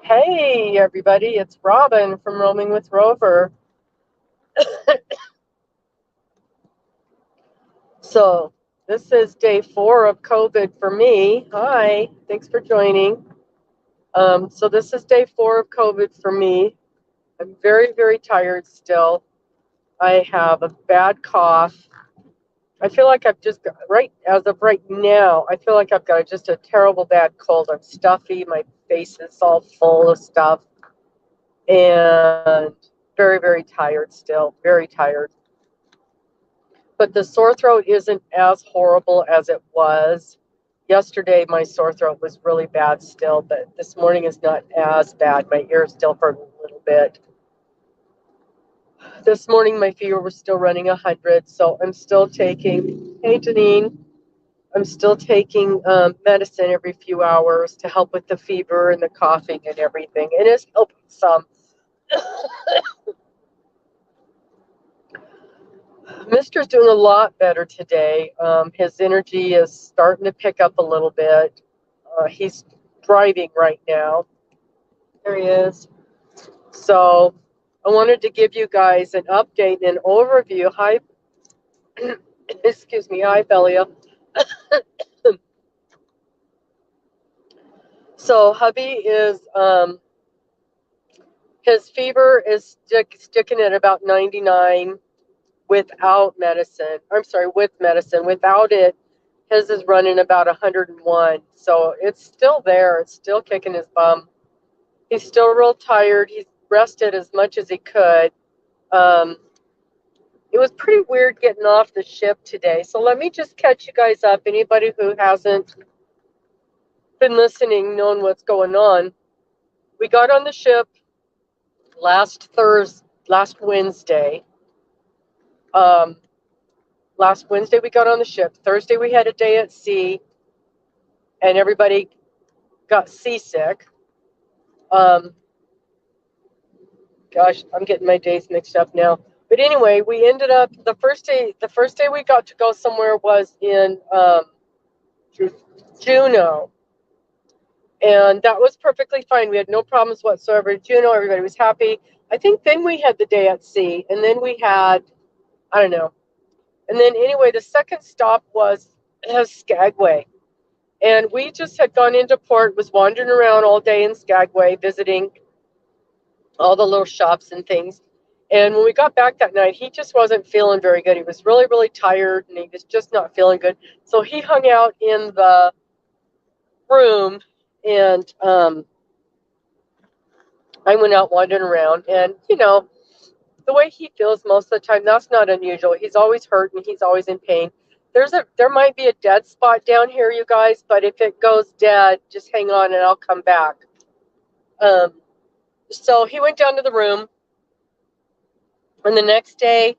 Hey, everybody, it's Robin from Roaming with Rover. So, this is day 4 of COVID for me. Hi, thanks for joining. So, this is day 4 of COVID for me. I'm very, very tired still. I have a bad cough. I feel like I've just got, right as of right now, I feel like I've got just a terrible bad cold. I'm stuffy, my face is all full of stuff, and very, very tired still, very tired. But the sore throat isn't as horrible as it was. Yesterday, my sore throat was really bad still, but this morning is not as bad. My ears still hurt a little bit. This morning, my fever was still running 100, so I'm still taking, hey, Janine, I'm still taking medicine every few hours to help with the fever and the coughing and everything. It is helping some. Mister's doing a lot better today. His energy is starting to pick up a little bit. He's driving right now. There he is. So I wanted to give you guys an update and an overview. Hi, excuse me. Hi, Belia. So hubby is, his fever is sticking at about 99 without medicine. I'm sorry, with medicine. Without it, his is running about 101. So it's still there. It's still kicking his bum. He's still real tired. He's rested as much as he could. Um, it was pretty weird getting off the ship today. So let me just catch you guys up. Anybody who hasn't been listening, knowing what's going on. We got on the ship last Wednesday. Um, last Wednesday we got on the ship. Thursday we had a day at sea, and everybody got seasick. Um, Gosh, I'm getting my days mixed up now. But anyway, we ended up the first day we got to go somewhere was in Juneau, and that was perfectly fine. We had no problems whatsoever. Juneau, everybody was happy. I think then we had the day at sea, and then we had, I don't know, and then anyway, the second stop was Skagway, and we just had gone into port, was wandering around all day in Skagway, visiting all the little shops and things. And when we got back that night, he just wasn't feeling very good. He was really, really tired, and he was just not feeling good. So he hung out in the room, and I went out wandering around. And, the way he feels most of the time, that's not unusual. He's always hurt, and he's always in pain. There might be a dead spot down here, you guys, but if it goes dead, just hang on, and I'll come back. So he went down to the room, and the next day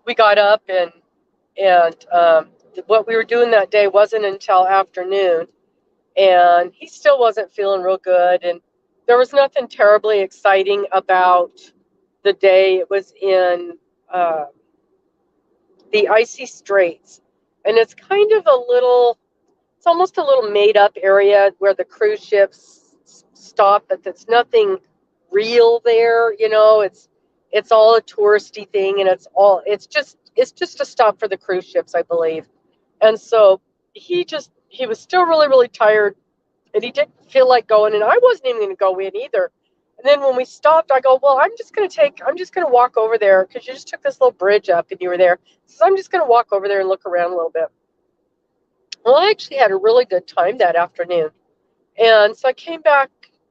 we got up, and what we were doing that day wasn't until afternoon, and he still wasn't feeling real good, and there was nothing terribly exciting about the day. It was in uh, the icy straits, and it's almost a little made up area where the cruise ships stop, but there's nothing real there. It's all a touristy thing, and it's just a stop for the cruise ships, I believe. And so he was still really, really tired, and he didn't feel like going, and I wasn't even going to go in either. And then when we stopped, I go, well, I'm just going to walk over there, because you just took this little bridge up and you were there. So I'm just going to walk over there and look around a little bit. Well, I actually had a really good time that afternoon. And so I came back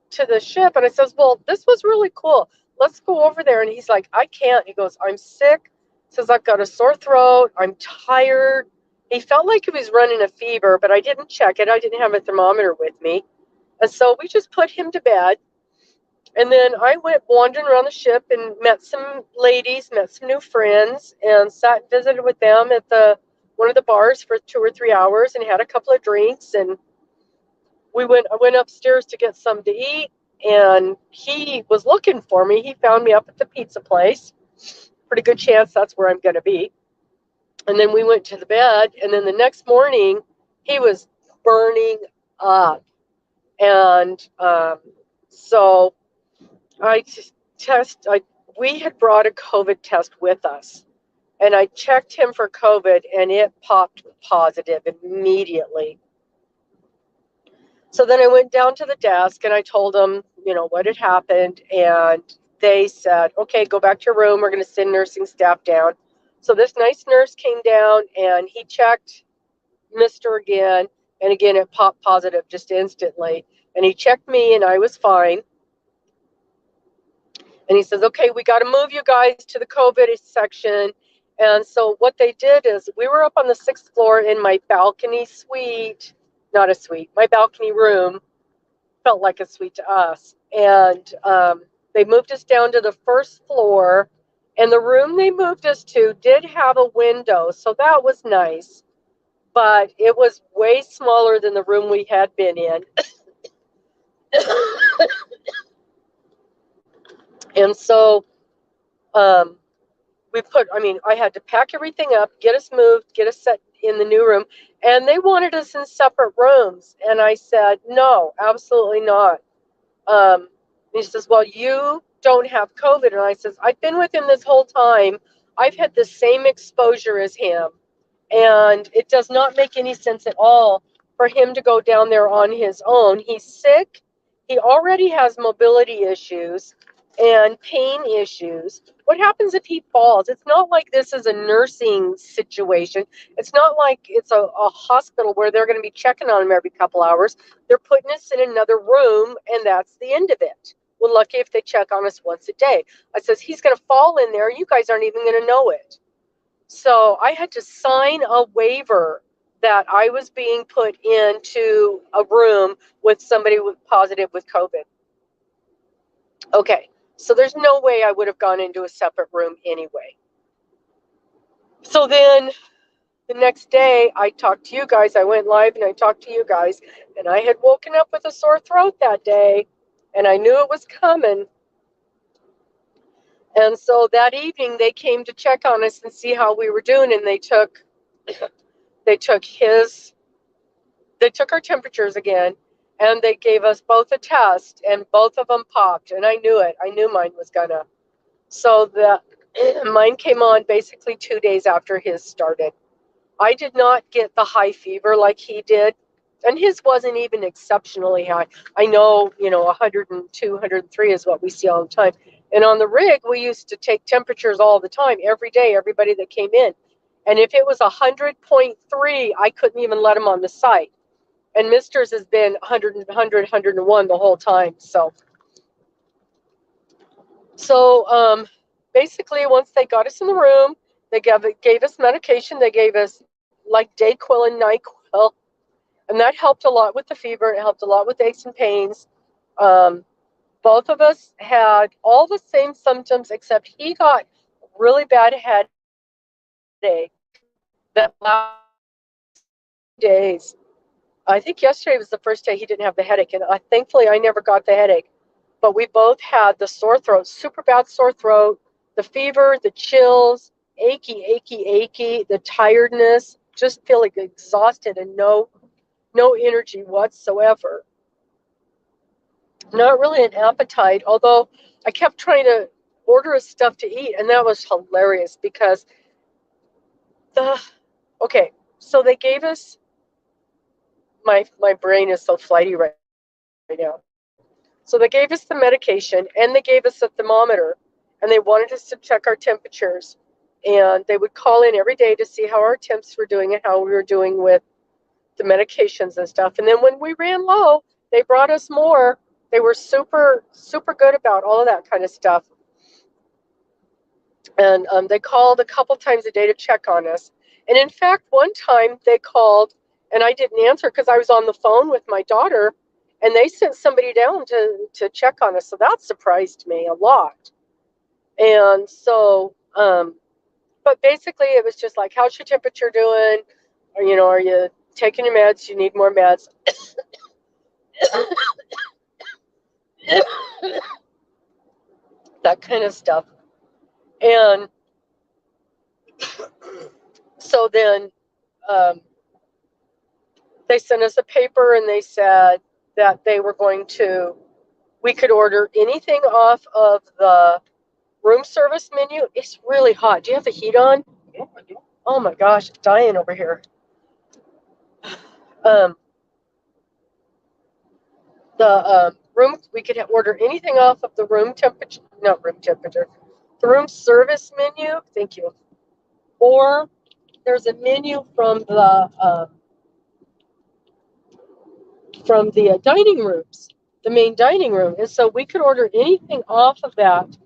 to the ship, and I says, well, this was really cool. Let's go over there. And he's like, I can't. He goes, I'm sick. Says, I've got a sore throat. I'm tired. He felt like he was running a fever, but I didn't check it. I didn't have a thermometer with me. And so we just put him to bed. And then I went wandering around the ship and met some ladies, met some new friends, and sat and visited with them at one of the bars for 2 or 3 hours, and had a couple of drinks. And I went upstairs to get something to eat, and he was looking for me. He found me up at the pizza place. Pretty good chance that's where I'm going to be. And then we went to the bed, and then the next morning he was burning up. And So we had brought a COVID test with us, and I checked him for COVID, and it popped positive immediately. So then I went down to the desk and I told them, what had happened. And they said, okay, go back to your room. We're going to send nursing staff down. So this nice nurse came down and he checked Mr. again. And again, it popped positive just instantly. And he checked me and I was fine. And he says, okay, we got to move you guys to the COVID section. And so what they did is we were up on the 6th floor in my balcony suite, not a suite, my balcony room. Felt like a suite to us. And they moved us down to the 1st floor. And the room they moved us to did have a window. So that was nice. But it was way smaller than the room we had been in. And so I had to pack everything up, get us moved, get us set in the new room. And they wanted us in separate rooms. And I said, no, absolutely not. He says, well, you don't have COVID. And I says, I've been with him this whole time. I've had the same exposure as him. And it does not make any sense at all for him to go down there on his own. He's sick. He already has mobility issues and pain issues. What happens if he falls? It's not like this is a nursing situation. It's not like it's a hospital where they're going to be checking on him every couple hours. They're putting us in another room, and that's the end of it. We're lucky if they check on us once a day. I says, he's going to fall in there. You guys aren't even going to know it. So I had to sign a waiver that I was being put into a room with somebody positive with COVID. Okay, so there's no way I would have gone into a separate room anyway. So then the next day I talked to you guys. I went live and I talked to you guys. And I had woken up with a sore throat that day. And I knew it was coming. And so that evening they came to check on us and see how we were doing. And they took our temperatures again, and they gave us both a test, and both of them popped. And I knew it. I knew mine was gonna. So mine came on basically 2 days after his started. I did not get the high fever like he did, and his wasn't even exceptionally high. I know, 102, 103 is what we see all the time. And on the rig, we used to take temperatures all the time, every day, everybody that came in. And if it was 100.3, I couldn't even let him on the site. And Mister's has been 100, 101 the whole time. So basically, once they got us in the room, they gave us medication. They gave us like Dayquil and NyQuil, and that helped a lot with the fever. It helped a lot with aches and pains. Both of us had all the same symptoms, except he got really bad headache that last days. I think yesterday was the first day he didn't have the headache, and thankfully I never got the headache. But we both had the sore throat, super bad sore throat, the fever, the chills, achy, the tiredness, just feeling exhausted and no energy whatsoever. Not really an appetite, although I kept trying to order us stuff to eat, and that was hilarious because so they gave us, my brain is so flighty right now. So they gave us the medication and they gave us a thermometer, and they wanted us to check our temperatures, and they would call in every day to see how our temps were doing and how we were doing with the medications and stuff. And then when we ran low, they brought us more. They were super, super good about all of that kind of stuff. And they called a couple times a day to check on us. And in fact, one time they called and I didn't answer because I was on the phone with my daughter, and they sent somebody down to check on us. So that surprised me a lot. And so, but basically it was just like, how's your temperature doing? Or, are you taking your meds? You need more meds. That kind of stuff. And so then they sent us a paper, and they said that they were going to We could order anything off of the room service menu. It's really hot. Do you have the heat on? No, I don't. Oh my gosh, it's dying over here. The room, we could order anything off of the room temperature, not room temperature, the room service menu. Thank you. Or there's a menu from the dining rooms, the main dining room, and so we could order anything off of that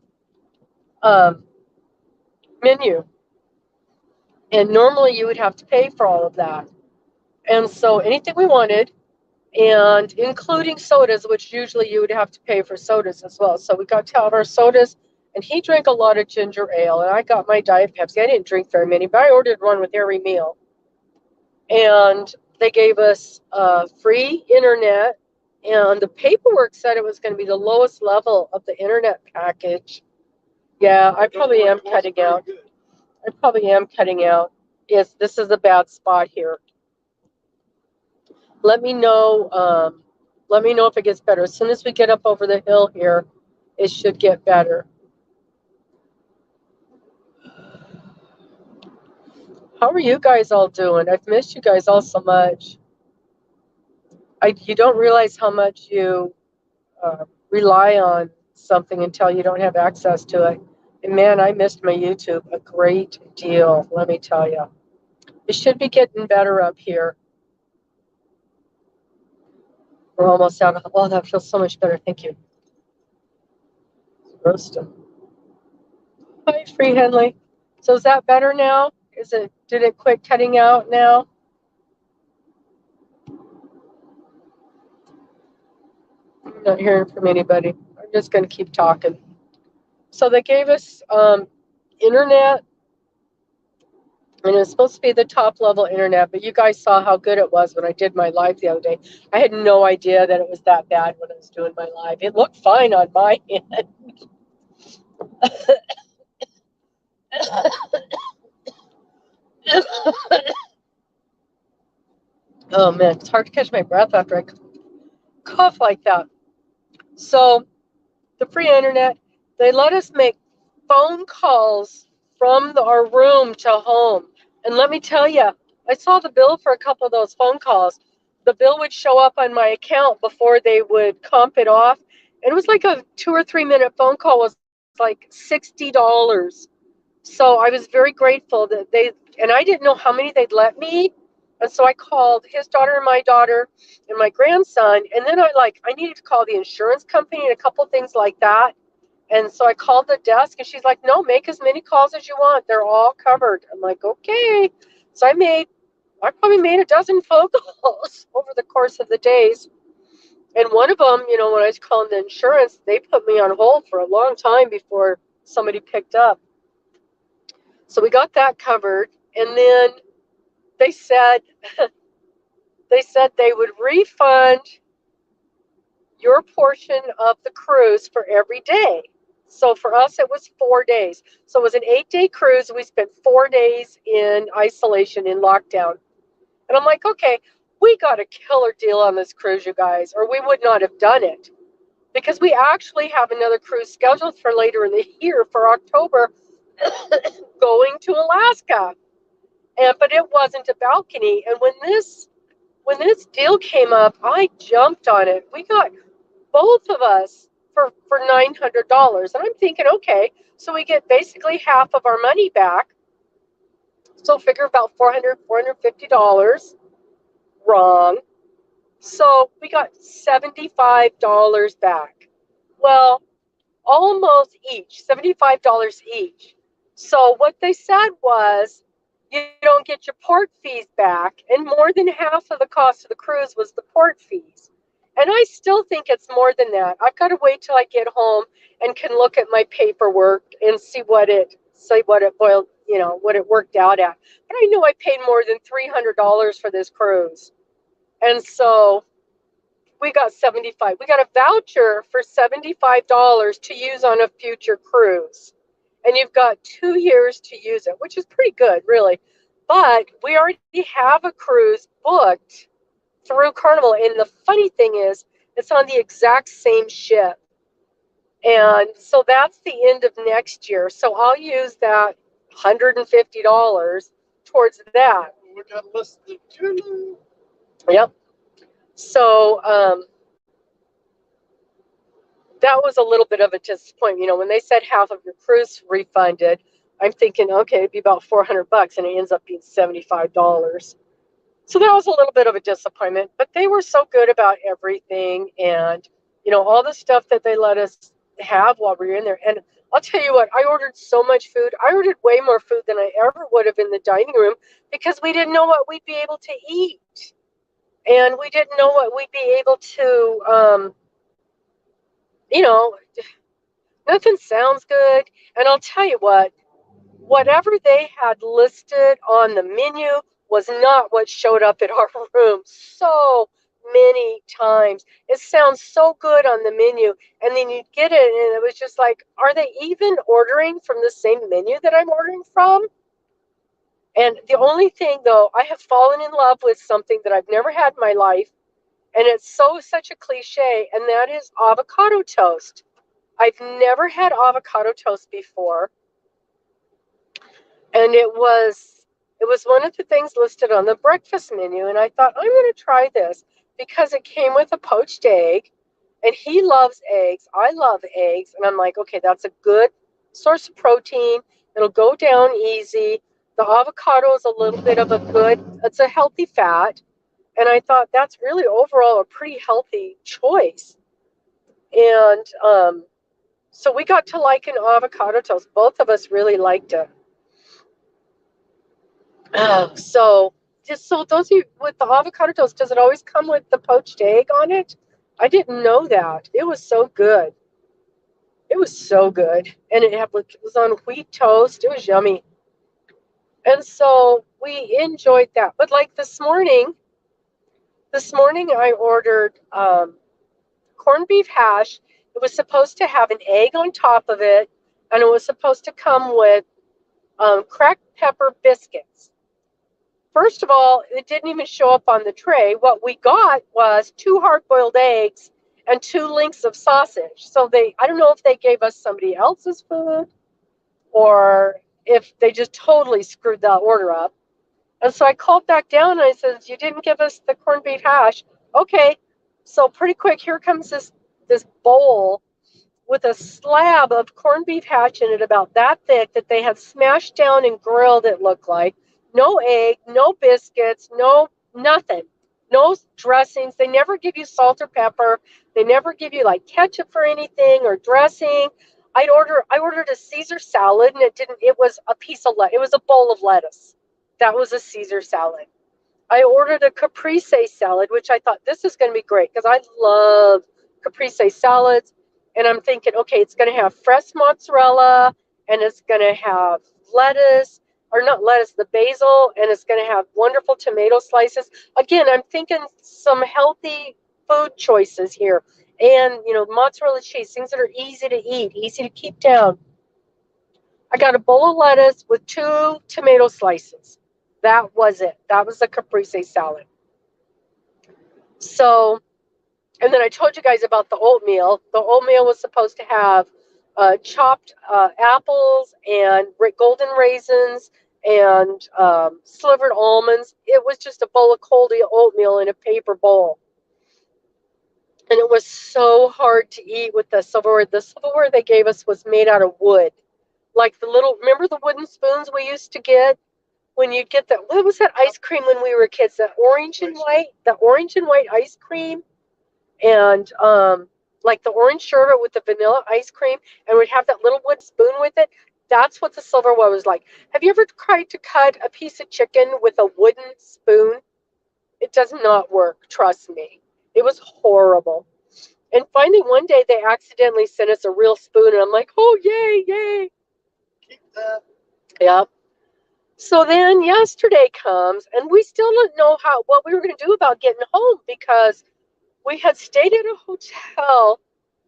menu. And normally you would have to pay for all of that. And so anything we wanted, and including sodas, which usually you would have to pay for sodas as well. So we got to have our sodas, and he drank a lot of ginger ale, and I got my Diet Pepsi. I didn't drink very many, but I ordered one with every meal. And they gave us free internet, and the paperwork said it was going to be the lowest level of the internet package. Yeah, I probably am cutting out. I probably am cutting out. Yes, this is a bad spot here. Let me know. Let me know if it gets better. As soon as we get up over the hill here, it should get better. How are you guys all doing? I've missed you guys all so much. You don't realize how much you rely on something until you don't have access to it. And man, I missed my YouTube a great deal, let me tell you. It should be getting better up here. We're almost out of, oh, that feels so much better. Thank you. Roasting. Hi, Free Henley. So is that better now? Did it quit cutting out now? I'm not hearing from anybody. I'm just going to keep talking. So they gave us internet, and it was supposed to be the top level internet, but you guys saw how good it was when I did my live the other day. I had no idea that it was that bad when I was doing my live. It looked fine on my end. Oh man, it's hard to catch my breath after I cough like that. So the free internet, they let us make phone calls from our room to home. And let me tell you, I saw the bill for a couple of those phone calls. The bill would show up on my account before they would comp it off. And it was like a 2 or 3 minute phone call was like $60. So I was very grateful that and I didn't know how many they'd let me. And so I called his daughter and my daughter and my grandson. And then I needed to call the insurance company and a couple things like that. And so I called the desk and she's like, no, make as many calls as you want. They're all covered. I'm like, okay. So I probably made a dozen phone calls over the course of the days. And one of them, when I was calling the insurance, they put me on hold for a long time before somebody picked up. So we got that covered. And then they said they would refund your portion of the cruise for every day. So for us, it was 4 days. So it was an 8-day cruise. We spent 4 days in isolation, in lockdown. And I'm like, okay, we got a killer deal on this cruise, you guys, or we would not have done it. Because we actually have another cruise scheduled for later in the year for October going to Alaska. But it wasn't a balcony. And when this deal came up, I jumped on it. We got both of us for $900. And I'm thinking, okay, so we get basically half of our money back. So figure about $450. Wrong. So we got $75 back. Well, almost each, $75 each. So what they said was, you don't get your port fees back, and more than half of the cost of the cruise was the port fees. And I still think it's more than that. I've got to wait till I get home and can look at my paperwork and see what it boiled, what it worked out at. But I know I paid more than $300 for this cruise. And so we got $75. We got a voucher for $75 to use on a future cruise. And you've got 2 years to use it, which is pretty good, really. But we already have a cruise booked through Carnival. And the funny thing is, it's on the exact same ship. And so that's the end of next year. So I'll use that $150 towards that. We got less than 2. Yep. So that was a little bit of a disappointment. You know, when they said half of your cruise refunded, I'm thinking, okay, it'd be about $400, and it ends up being $75. So that was a little bit of a disappointment, but they were so good about everything, and you know, all the stuff that they let us have while we were in there. And I'll tell you what, I ordered so much food. I ordered way more food than I ever would have in the dining room because we didn't know what we'd be able to eat, and we didn't know what we'd be able to, you know, nothing sounds good. And I'll tell you what, whatever they had listed on the menu was not what showed up at our room so many times. It sounds so good on the menu, and then you get it, and it was just like, are they even ordering from the same menu that I'm ordering from? And the only thing, though, I have fallen in love with something that I've never had in my life, and it's such a cliche, and that is avocado toast. I've never had avocado toast before, and it was one of the things listed on the breakfast menu, and I thought, I'm going to try this because it came with a poached egg, and he loves eggs. I love eggs, and I'm like, okay, that's a good source of protein. It'll go down easy. The avocado is a little bit of it's a healthy fat, and I thought that's really overall a pretty healthy choice. And so we got to like an avocado toast. Both of us really liked it. So those of you with the avocado toast, does it always come with the poached egg on it? I didn't know that. It was so good. It was so good. And it was on wheat toast. It was yummy. And so we enjoyed that. But like this morning I ordered corned beef hash. It was supposed to have an egg on top of it, and it was supposed to come with cracked pepper biscuits. First of all, it didn't even show up on the tray. What we got was 2 hard-boiled eggs and 2 links of sausage. So I don't know if they gave us somebody else's food or if they just totally screwed the order up. And so I called back down and I said, you didn't give us the corned beef hash. Okay. So pretty quick, here comes this bowl with a slab of corned beef hash in it about that thick that they had smashed down and grilled, it looked like. No egg, no biscuits, no nothing. No dressings. They never give you salt or pepper. They never give you like ketchup for anything or dressing. I ordered a Caesar salad, and it was it was a bowl of lettuce. That was a Caesar salad. I ordered a caprese salad, which I thought this is going to be great because I love caprese salads. And I'm thinking, okay, it's going to have fresh mozzarella, and it's going to have lettuce, or not lettuce, the basil, and it's going to have wonderful tomato slices. Again, I'm thinking some healthy food choices here. And, mozzarella cheese, things that are easy to eat, easy to keep down. I got a bowl of lettuce with 2 tomato slices. That was it. That was the caprese salad. So, and then I told you guys about the oatmeal. The oatmeal was supposed to have chopped apples and golden raisins and slivered almonds. It was just a bowl of cold oatmeal in a paper bowl. And it was so hard to eat with the silverware. The silverware they gave us was made out of wood. Like remember the wooden spoons we used to get? When you get what was that ice cream when we were kids? The orange and white ice cream, and like the orange sherbet with the vanilla ice cream, and we'd have that little wood spoon with it. That's what the silverware was like. Have you ever tried to cut a piece of chicken with a wooden spoon? It does not work, trust me. It was horrible. And finally, one day they accidentally sent us a real spoon, and I'm like, oh, yay, yay. Keep that. Yep. So then yesterday comes, and we still didn't know what we were going to do about getting home because we had stayed at a hotel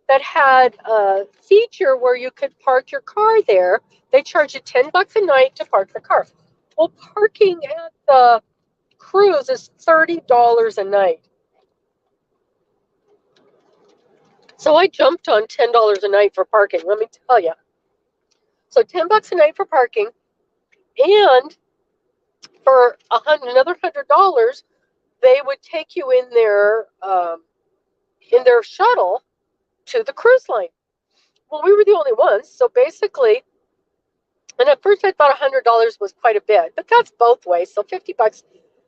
that had a feature where you could park your car there. They charge you $10 a night to park the car. Well, parking at the cruise is $30 a night. So I jumped on $10 a night for parking. Let me tell you. So $10 a night for parking, and for another $100, they would take you in their shuttle to the cruise line. Well, we were the only ones, so basically, and at first I thought $100 was quite a bit, but that's both ways, so $50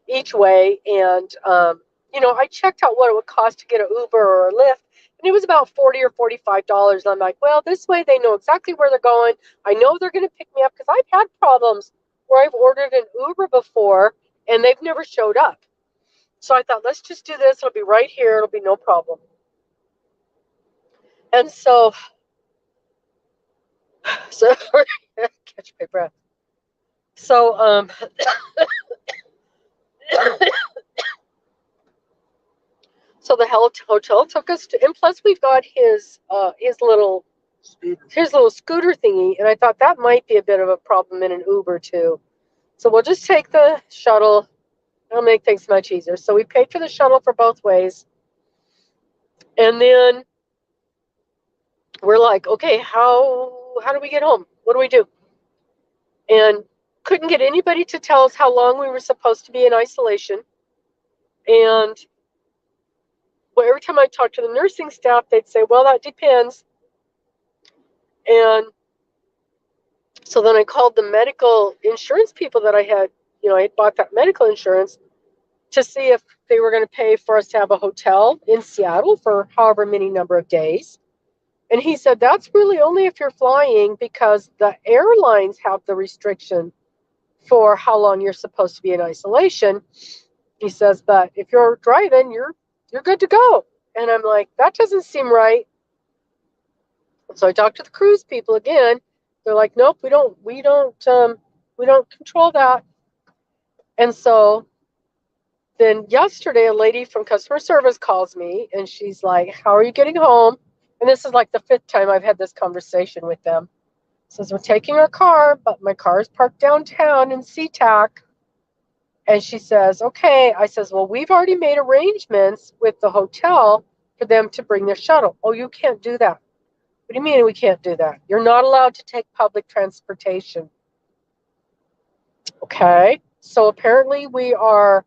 each way. And I checked out what it would cost to get an Uber or a Lyft, and it was about $40 or $45. And I'm like, well, this way they know exactly where they're going. I know they're going to pick me up, because I've had problems where I've ordered an Uber before and they've never showed up. So I thought, let's just do this. It'll be right here. It'll be no problem. And so catch my breath. So so the hotel took us to, and plus we've got his little scooter thingy, and I thought that might be a bit of a problem in an Uber too. So we'll just take the shuttle. It'll make things much easier. So we paid for the shuttle for both ways, and then we're like, okay, how do we get home? What do we do? And couldn't get anybody to tell us how long we were supposed to be in isolation. And every time I talked to the nursing staff, they'd say, well, that depends. And so then I called the medical insurance people that I had bought that medical insurance to see if they were going to pay for us to have a hotel in Seattle for however many number of days. And he said, that's really only if you're flying, because the airlines have the restriction for how long you're supposed to be in isolation. He says, but if you're driving, you're good to go. And I'm like, that doesn't seem right. So I talked to the cruise people again. They're like, nope, we don't control that. And so then yesterday, a lady from customer service calls me, and she's like, how are you getting home? And this is like the 5th time I've had this conversation with them. Says, we're taking our car, but my car is parked downtown in SeaTac. And she says, okay. I says, well, we've already made arrangements with the hotel for them to bring their shuttle. Oh, you can't do that. What do you mean we can't do that? You're not allowed to take public transportation. Okay. So apparently we are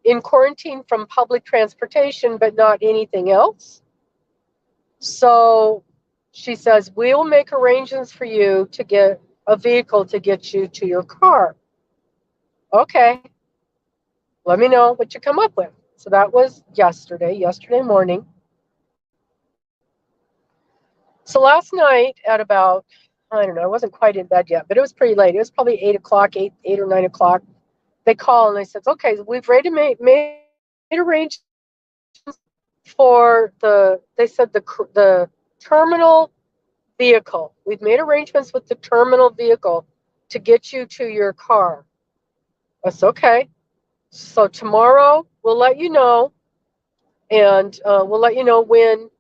in quarantine from public transportation, but not anything else. So she says, we will make arrangements for you to get a vehicle to get you to your car. Okay. Let me know what you come up with. So that was yesterday morning. So last night at about, I don't know, I wasn't quite in bed yet, but it was pretty late. It was probably 8 o'clock, 8 or 9 o'clock. They call and they said, okay, we've already made arrangements for the terminal vehicle. We've made arrangements with the terminal vehicle to get you to your car. That's okay. So tomorrow we'll let you know, and we'll let you know when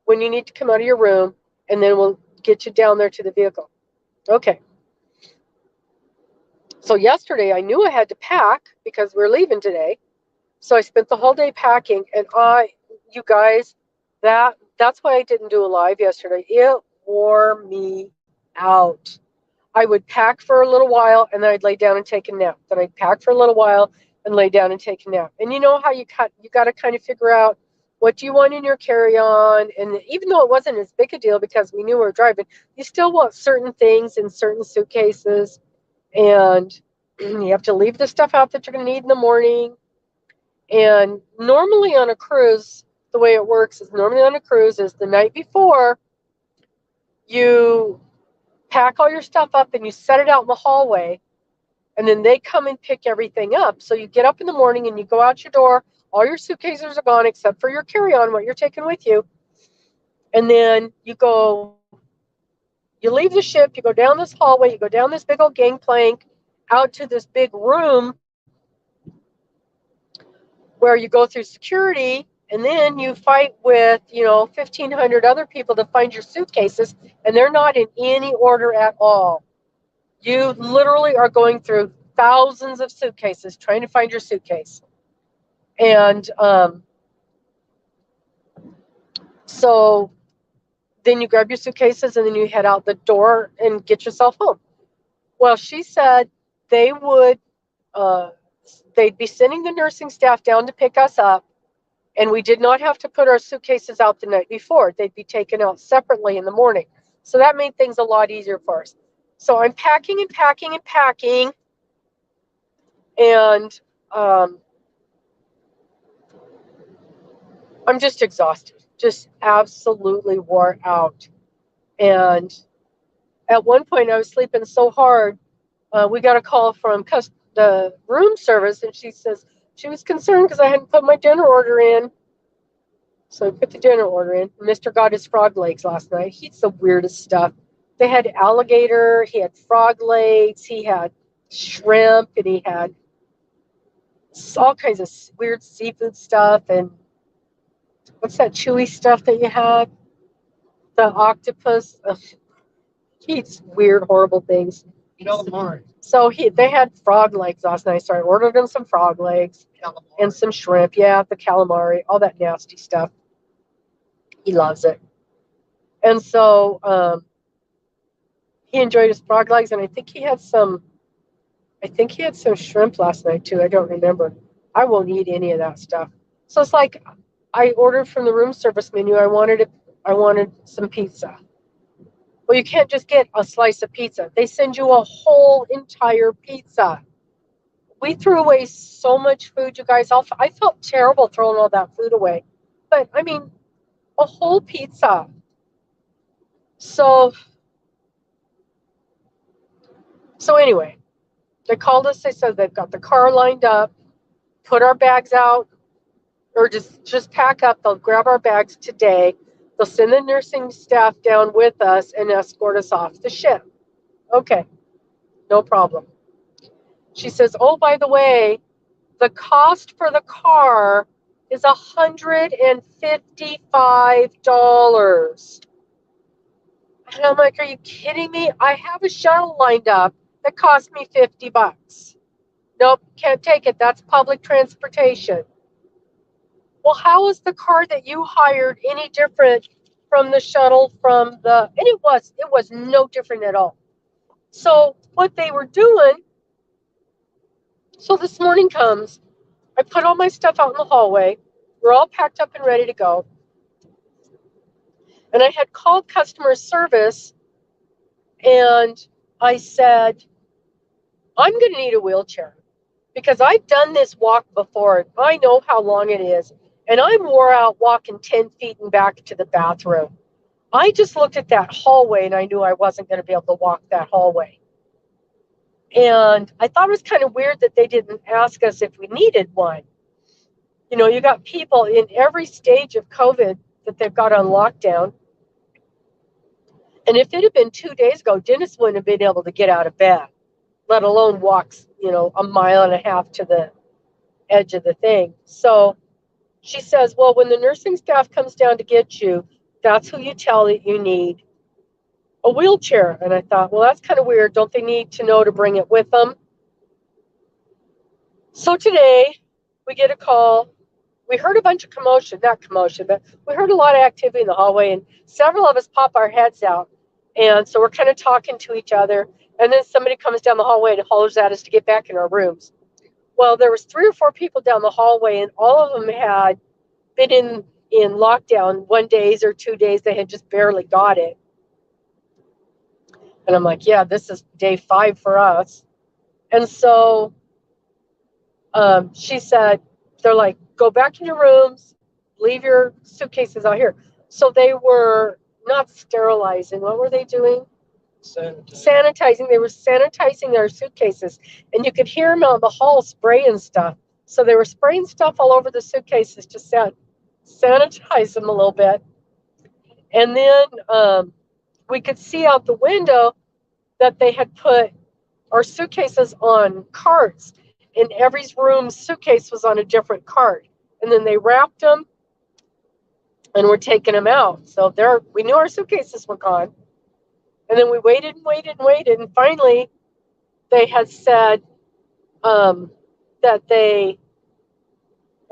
you need to come out of your room, and then we'll get you down there to the vehicle. Okay. So yesterday I knew I had to pack because we're leaving today. So I spent the whole day packing, and you guys, that's why I didn't do a live yesterday. It wore me out. I would pack for a little while, and then I'd lay down and take a nap. Then I'd pack for a little while and lay down and take a nap. And you know how you got to kind of figure out what do you want in your carry-on. And even though it wasn't as big a deal because we knew we were driving, you still want certain things in certain suitcases. And you have to leave the stuff out that you're going to need in the morning. And normally on a cruise, the way it works is the night before, you pack all your stuff up and you set it out in the hallway, and then they come and pick everything up. So you get up in the morning and you go out your door. All your suitcases are gone except for your carry-on, what you're taking with you. And then you leave the ship, you go down this hallway, you go down this big old gangplank out to this big room where you go through security, and then you fight with 1,500 other people to find your suitcases, and they're not in any order at all. You literally are going through thousands of suitcases trying to find your suitcase. And so then you grab your suitcases and then you head out the door and get yourself home. Well, she said they would, they'd be sending the nursing staff down to pick us up, and we did not have to put our suitcases out the night before. They'd be taken out separately in the morning. So that made things a lot easier for us. So I'm packing and packing and packing, and I'm just exhausted, just absolutely wore out. And at one point, I was sleeping so hard, we got a call from the room service, and she says she was concerned because I hadn't put my dinner order in. So I put the dinner order in. Mr. got his frog legs last night. He eats the weirdest stuff. They had alligator, he had frog legs, he had shrimp, and he had all kinds of weird seafood stuff. And what's that chewy stuff that you had? The octopus. Ugh, he eats weird, horrible things. Calamari. So they had frog legs last night. So I ordered him some frog legs and some shrimp. Yeah, the calamari, all that nasty stuff. He loves it. And so he enjoyed his frog legs, and I think he had some shrimp last night too. I don't remember. I won't eat any of that stuff. So it's like I ordered from the room service menu. I wanted some pizza. Well, you can't just get a slice of pizza. They send you a whole entire pizza. We threw away so much food, you guys. I felt terrible throwing all that food away. But I mean, a whole pizza. So anyway, they called us. They said they've got the car lined up, put our bags out, or just pack up. They'll grab our bags today. They'll send the nursing staff down with us and escort us off the ship. Okay, no problem. She says, oh, by the way, the cost for the car is $155. And I'm like, are you kidding me? I have a shuttle lined up that cost me $50. Nope, can't take it. That's public transportation. Well, how is the car that you hired any different from the shuttle and it was no different at all. So what they were doing, so this morning comes, I put all my stuff out in the hallway. We're all packed up and ready to go. And I had called customer service and I said, I'm going to need a wheelchair because I've done this walk before. I know how long it is. And I'm wore out walking 10 feet and back to the bathroom. I just looked at that hallway and I knew I wasn't going to be able to walk that hallway. And I thought it was kind of weird that they didn't ask us if we needed one. You know, you got people in every stage of COVID that they've got on lockdown. And if it had been 2 days ago, Dennis wouldn't have been able to get out of bed, let alone walk, a mile and a half to the edge of the thing. So she says, well, when the nursing staff comes down to get you, that's who you tell that you need a wheelchair. And I thought, well, that's kind of weird. Don't they need to know to bring it with them? So today we get a call. We heard a bunch of not commotion, but we heard a lot of activity in the hallway, and several of us pop our heads out. And so we're kind of talking to each other. And then somebody comes down the hallway and hollers at us to get back in our rooms. Well, there was 3 or 4 people down the hallway, and all of them had been in lockdown 1 day or 2 days. They had just barely got it. And I'm like, yeah, this is day 5 for us. And so she said, they're like, go back in your rooms, leave your suitcases out here. So they were not sterilizing. What were they doing? Sanitizing. They were sanitizing their suitcases. And you could hear them out in the hall spraying stuff. So they were spraying stuff all over the suitcases to sanitize them a little bit. And then we could see out the window that they had put our suitcases on carts. And every room's suitcase was on a different cart. And then they wrapped them and were taking them out. So we knew our suitcases were gone. And then we waited and waited and waited. And finally, they had said that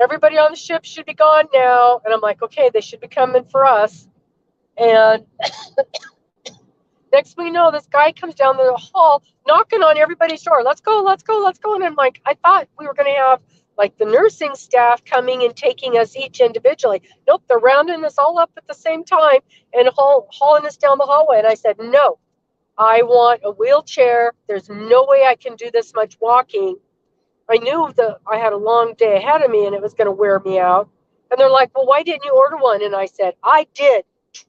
everybody on the ship should be gone now. And I'm like, okay, they should be coming for us. And next thing you know, this guy comes down the hall knocking on everybody's door. Let's go, let's go, let's go. And I'm like, I thought we were going to have like the nursing staff coming and taking us each individually. Nope, they're rounding us all up at the same time and hauling us down the hallway. And I said, no, I want a wheelchair. There's no way I can do this much walking. I knew that I had a long day ahead of me and it was going to wear me out. And they're like, well, why didn't you order one? And I said, I did.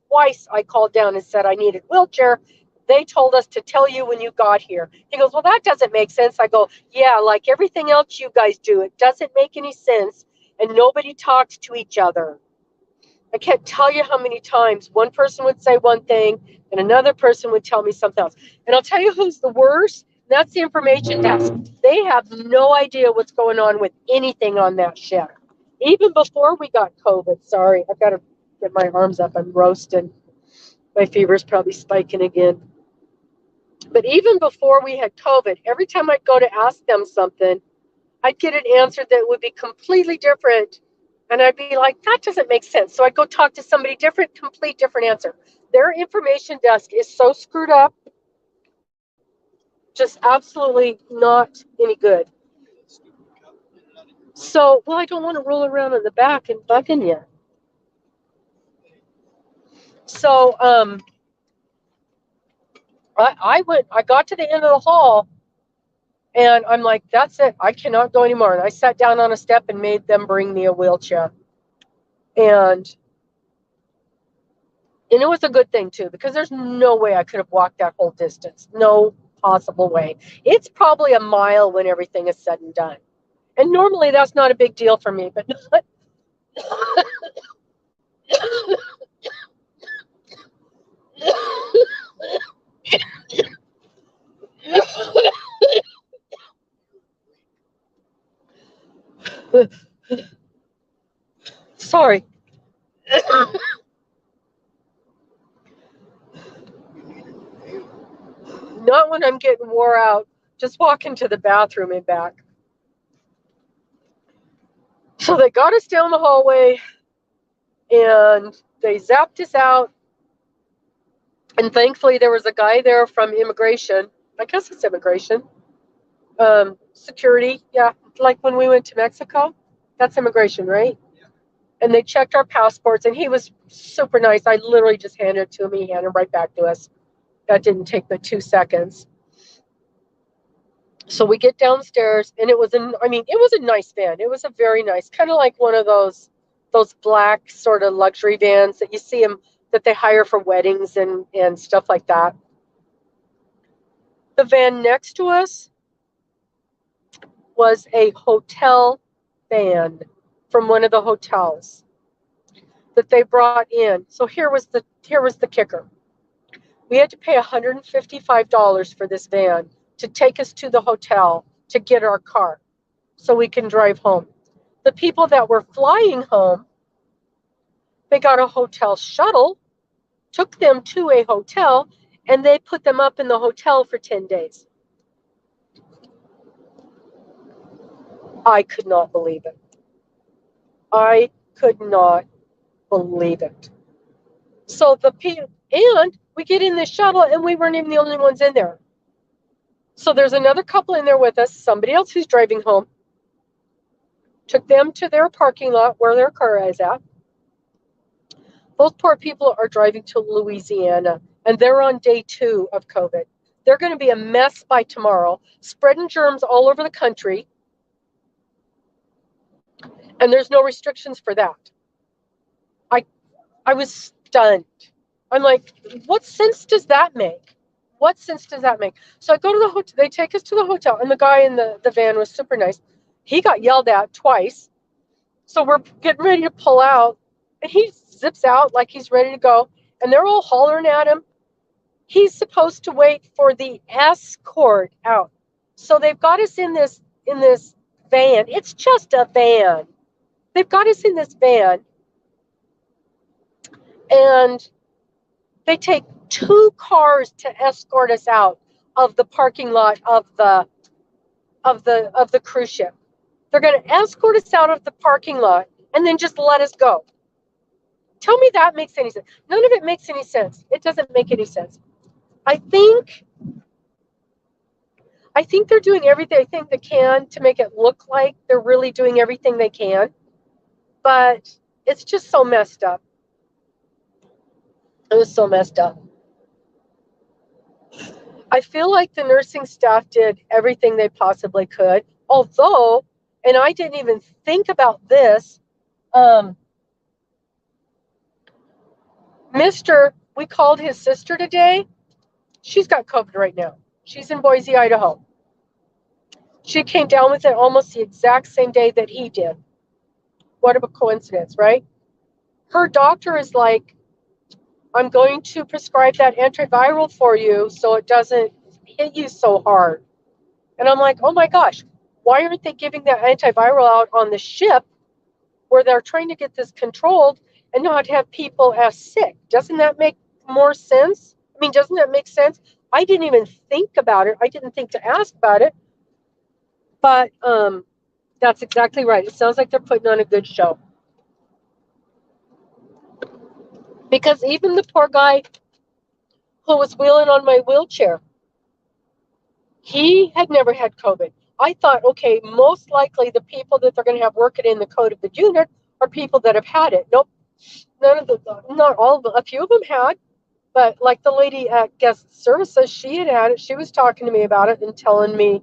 Twice I called down and said I needed a wheelchair. They told us to tell you when you got here. He goes, well, that doesn't make sense. I go, yeah, like everything else you guys do, it doesn't make any sense. And nobody talks to each other. I can't tell you how many times one person would say one thing and another person would tell me something else. And I'll tell you who's the worst. That's the information desk. They have no idea what's going on with anything on that ship. Even before we got COVID, sorry, I've got to get my arms up. I'm roasting. My fever's probably spiking again. But even before we had COVID, every time I'd go to ask them something, I'd get an answer that would be completely different. And I'd be like, that doesn't make sense. So I'd go talk to somebody different, complete different answer. Their information desk is so screwed up, just absolutely not any good. So, well, I don't want to roll around in the back and bugging you. So, I got to the end of the hall and I'm like, that's it. I cannot go anymore. And I sat down on a step and made them bring me a wheelchair. And it was a good thing too, because there's no way I could have walked that whole distance. No possible way. It's probably a mile when everything is said and done. And normally that's not a big deal for me, but sorry. Not when I'm getting wore out. Just walking to the bathroom and back. So they got us down the hallway and they zapped us out. And thankfully there was a guy there from immigration. I guess it's immigration. Security. Yeah. Like when we went to Mexico. That's immigration, right? Yeah. And they checked our passports and he was super nice. I literally just handed it to him. He handed it right back to us. That didn't take but 2 seconds. So we get downstairs and it was a nice van. It was a very nice, kind of like one of those black sort of luxury vans that you see them that they hire for weddings and stuff like that. The van next to us was a hotel van from one of the hotels that they brought in. So here was the kicker. We had to pay $155 for this van to take us to the hotel to get our car so we can drive home. The people that were flying home, they got a hotel shuttle, took them to a hotel, and they put them up in the hotel for 10 days. I could not believe it. I could not believe it. So and we get in the shuttle and we weren't even the only ones in there. So there's another couple in there with us, somebody else who's driving home. Took them to their parking lot where their car is at. Those poor people are driving to Louisiana, and they're on day 2 of COVID. They're going to be a mess by tomorrow, spreading germs all over the country, and there's no restrictions for that. I was stunned. I'm like, what sense does that make? What sense does that make? So I go to the hotel. They take us to the hotel, and the guy in the van was super nice. He got yelled at twice. So we're getting ready to pull out, and he zips out like he's ready to go, and they're all hollering at him. He's supposed to wait for the escort out. So they've got us in this van. It's just a van. They've got us in this van, and they take 2 cars to escort us out of the parking lot of the cruise ship. They're going to escort us out of the parking lot and then just let us go. Tell me that makes any sense. None of it makes any sense. It doesn't make any sense. I think they're doing everything they can to make it look like they're really doing everything they can, but it's just so messed up. It was so messed up. I feel like the nursing staff did everything they possibly could, although, and I didn't even think about this, we called his sister today. She's got COVID right now. She's in Boise, Idaho. She came down with it almost the exact same day that he did. What a coincidence, right? Her doctor is like, I'm going to prescribe that antiviral for you so it doesn't hit you so hard. And I'm like, oh my gosh, why aren't they giving that antiviral out on the ship where they're trying to get this controlled and not have people as sick? Doesn't that make more sense? I mean, doesn't that make sense? I didn't even think about it. I didn't think to ask about it. But that's exactly right. It sounds like they're putting on a good show. Because even the poor guy who was wheeling on my wheelchair, he had never had COVID. I thought, okay, most likely the people that they're going to have working in the code of the unit are people that have had it. Nope, not all of them. A few of them had, but like the lady at guest services, she had it. She was talking to me about it and telling me,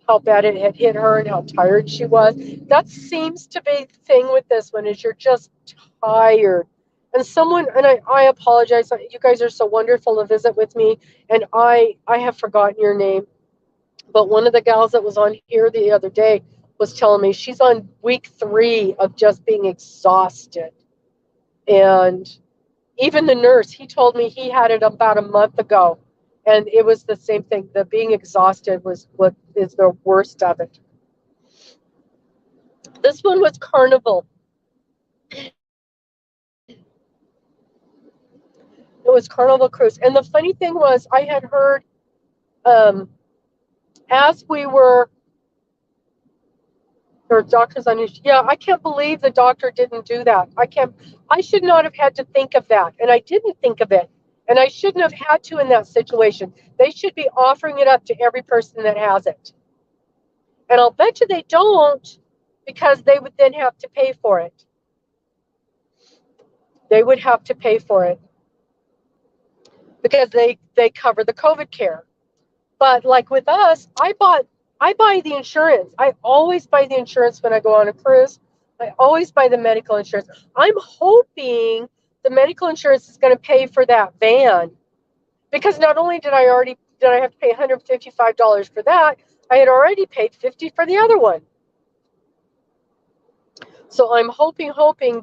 how bad it had hit her and how tired she was. That seems to be the thing with this one, is you're just tired. And I apologize. You guys are so wonderful to visit with me, and I have forgotten your name. But one of the gals that was on here the other day was telling me she's on week 3 of just being exhausted. And even the nurse, he told me he had it about a month ago. And it was the same thing. The being exhausted was what is the worst of it. This one was Carnival. It was Carnival Cruise. And the funny thing was, I had heard as we were, there were doctors on his, yeah, I can't believe the doctor didn't do that. I should not have had to think of that. And I didn't think of it. And I shouldn't have had to in that situation. They should be offering it up to every person that has it. And I'll bet you they don't, because they would then have to pay for it. They would have to pay for it because they cover the COVID care. But like with us, I buy the insurance. I always buy the insurance when I go on a cruise. I always buy the medical insurance. I'm hoping the medical insurance is going to pay for that van, because not only did I have to pay $155 for that, I had already paid $50 for the other one. So I'm hoping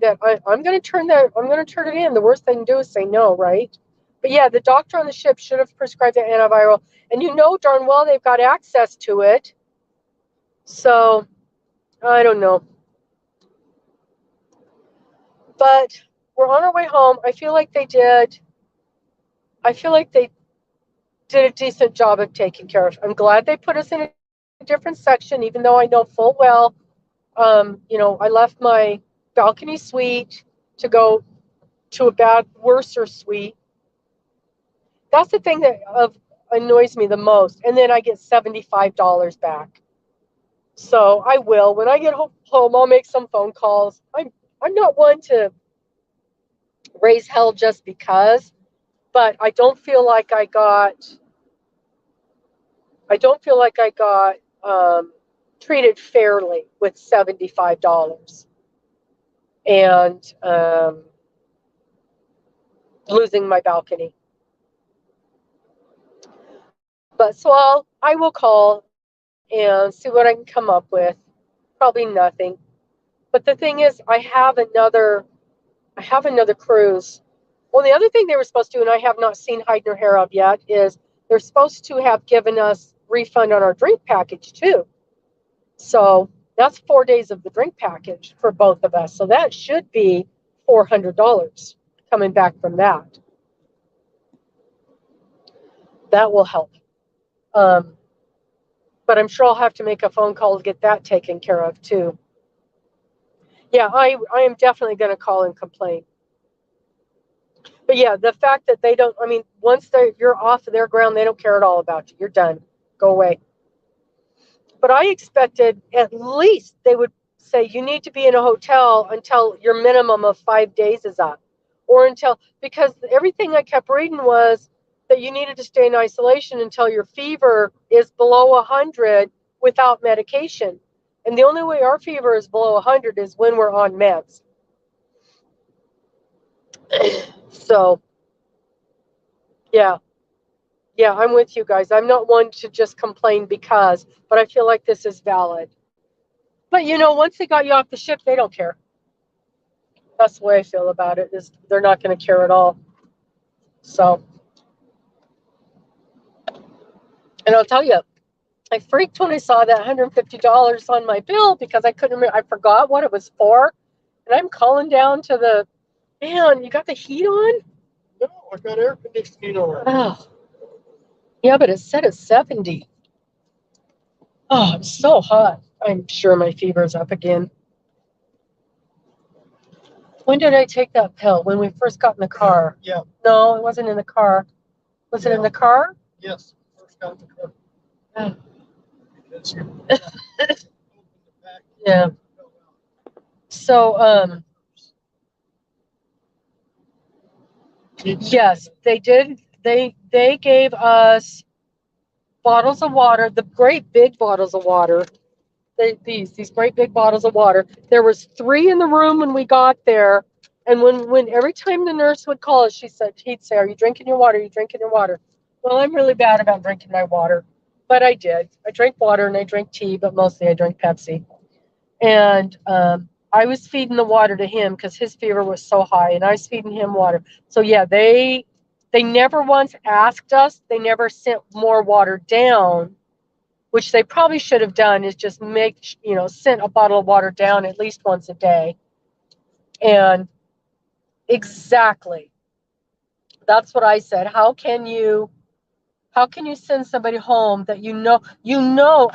that I'm going to turn it in. The worst they can do is say no, right? But yeah, the doctor on the ship should have prescribed the antiviral, and darn well they've got access to it. So I don't know. But we're on our way home. I feel like they did a decent job of taking care of. I'm glad they put us in a different section, even though I know full well, I left my balcony suite to go to a worser suite. That's the thing that annoys me the most. And then I get $75 back. So I will. When I get home, I'll make some phone calls. I'm not one to raise hell just because, but I don't feel like I got treated fairly with $75 and losing my balcony. But so I will call and see what I can come up with. Probably nothing. But the thing is, I have another cruise. Well, the other thing they were supposed to do, and I have not seen hide nor hair of yet, is they're supposed to have given us refund on our drink package too. So that's 4 days of the drink package for both of us. So that should be $400 coming back from that. That will help. But I'm sure I'll have to make a phone call to get that taken care of too. Yeah, I am definitely going to call and complain. But yeah, the fact that they don't, I mean, once you're off of their ground, they don't care at all about you. You're done. Go away. But I expected at least they would say you need to be in a hotel until your minimum of 5 days is up. Or until, because everything I kept reading was that you needed to stay in isolation until your fever is below 100 without medication. And the only way our fever is below 100 is when we're on meds. So, yeah. Yeah, I'm with you guys. I'm not one to just complain because, but I feel like this is valid. But once they got you off the ship, they don't care. That's the way I feel about it, is they're not going to care at all. So, and I'll tell you, I freaked when I saw that $150 on my bill because I couldn't remember. I forgot what it was for. And I'm calling down to the, man, you got the heat on? No, I got air conditioning on. Oh, yeah, but it said it's 70. Oh, it's so hot. I'm sure my fever's up again. When did I take that pill? When we first got in the car? Yeah. No, it wasn't in the car. Was it in the car? Yes. First got the car. Oh. Because you opened the back. Yeah. So, yes, they did. They gave us bottles of water, the great big bottles of water. These great big bottles of water. There was 3 in the room when we got there, and when every time the nurse would call us, he'd say, "Are you drinking your water? Are you drinking your water?" Well, I'm really bad about drinking my water, but I did. I drank water and I drank tea, but mostly I drank Pepsi. And I was feeding the water to him because his fever was so high, and I was feeding him water. So yeah, they never once asked us. They never sent more water down, which they probably should have done, is just sent a bottle of water down at least once a day. And exactly, that's what I said. How can you send somebody home that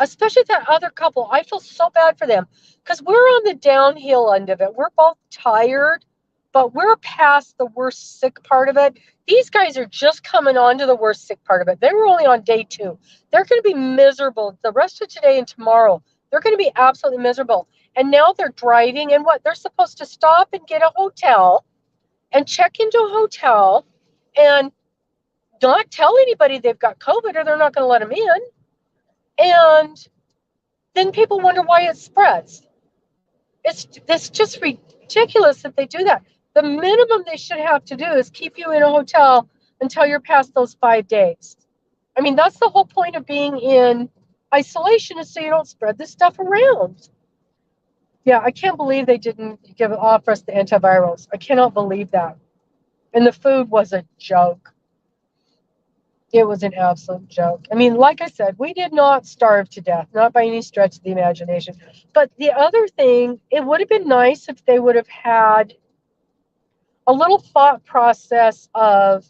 especially that other couple? I feel so bad for them because we're on the downhill end of it. We're both tired, but we're past the worst sick part of it. These guys are just coming on to the worst sick part of it. They were only on day 2. They're going to be miserable the rest of today and tomorrow. They're going to be absolutely miserable. And now they're driving, and they're supposed to stop and get a hotel and check into a hotel and not tell anybody they've got COVID or they're not going to let them in. And then people wonder why it spreads. It's just ridiculous that they do that. The minimum they should have to do is keep you in a hotel until you're past those 5 days. I mean, that's the whole point of being in isolation, is so you don't spread this stuff around. Yeah, I can't believe they didn't offer us the antivirals. I cannot believe that. And the food was a joke. It was an absolute joke. I mean, like I said, we did not starve to death, not by any stretch of the imagination. But the other thing, it would have been nice if they would have had a little thought process of,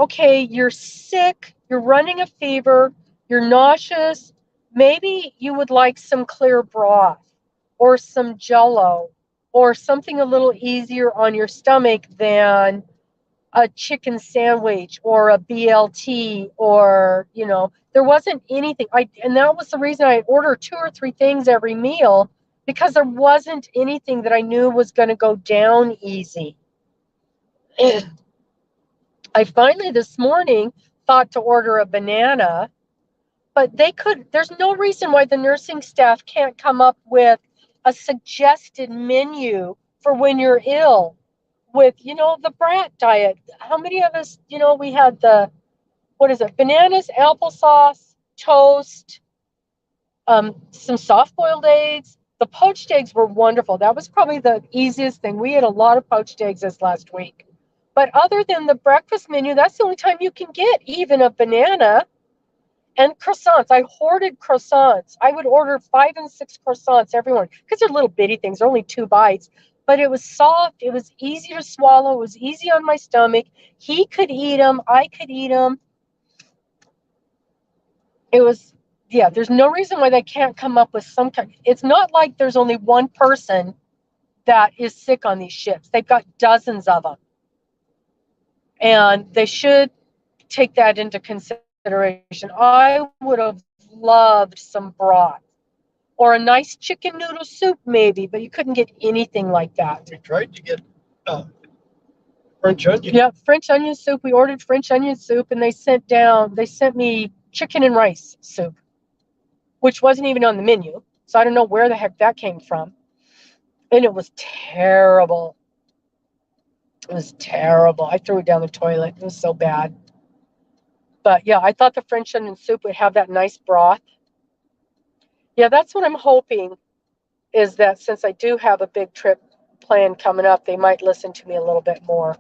okay, you're sick, you're running a fever, you're nauseous, maybe you would like some clear broth or some Jello or something a little easier on your stomach than a chicken sandwich or a BLT, or there wasn't anything. And that was the reason I ordered 2 or 3 things every meal, because there wasn't anything that I knew was going to go down easy. I finally this morning thought to order a banana, but there's no reason why the nursing staff can't come up with a suggested menu for when you're ill, with the brat diet. How many of us, we had bananas, applesauce, toast, some soft-boiled eggs. The poached eggs were wonderful. That was probably the easiest thing. We had a lot of poached eggs this last week. But other than the breakfast menu, that's the only time you can get even a banana. And croissants. I hoarded croissants. I would order 5 and 6 croissants every morning because they're little bitty things. They're only 2 bites. But it was soft. It was easy to swallow. It was easy on my stomach. He could eat them. I could eat them. There's no reason why they can't come up with some kind. It's not like there's only one person that is sick on these ships. They've got dozens of them. And they should take that into consideration. I would have loved some broth or a nice chicken noodle soup maybe, but you couldn't get anything like that. We tried to get French onion. Yeah, French onion soup. We ordered French onion soup, and they sent me chicken and rice soup, which wasn't even on the menu. So I don't know where the heck that came from. And it was terrible. It was terrible. I threw it down the toilet. It was so bad. But yeah, I thought the French onion soup would have that nice broth. Yeah, that's what I'm hoping, is that since I do have a big trip plan coming up, they might listen to me a little bit more.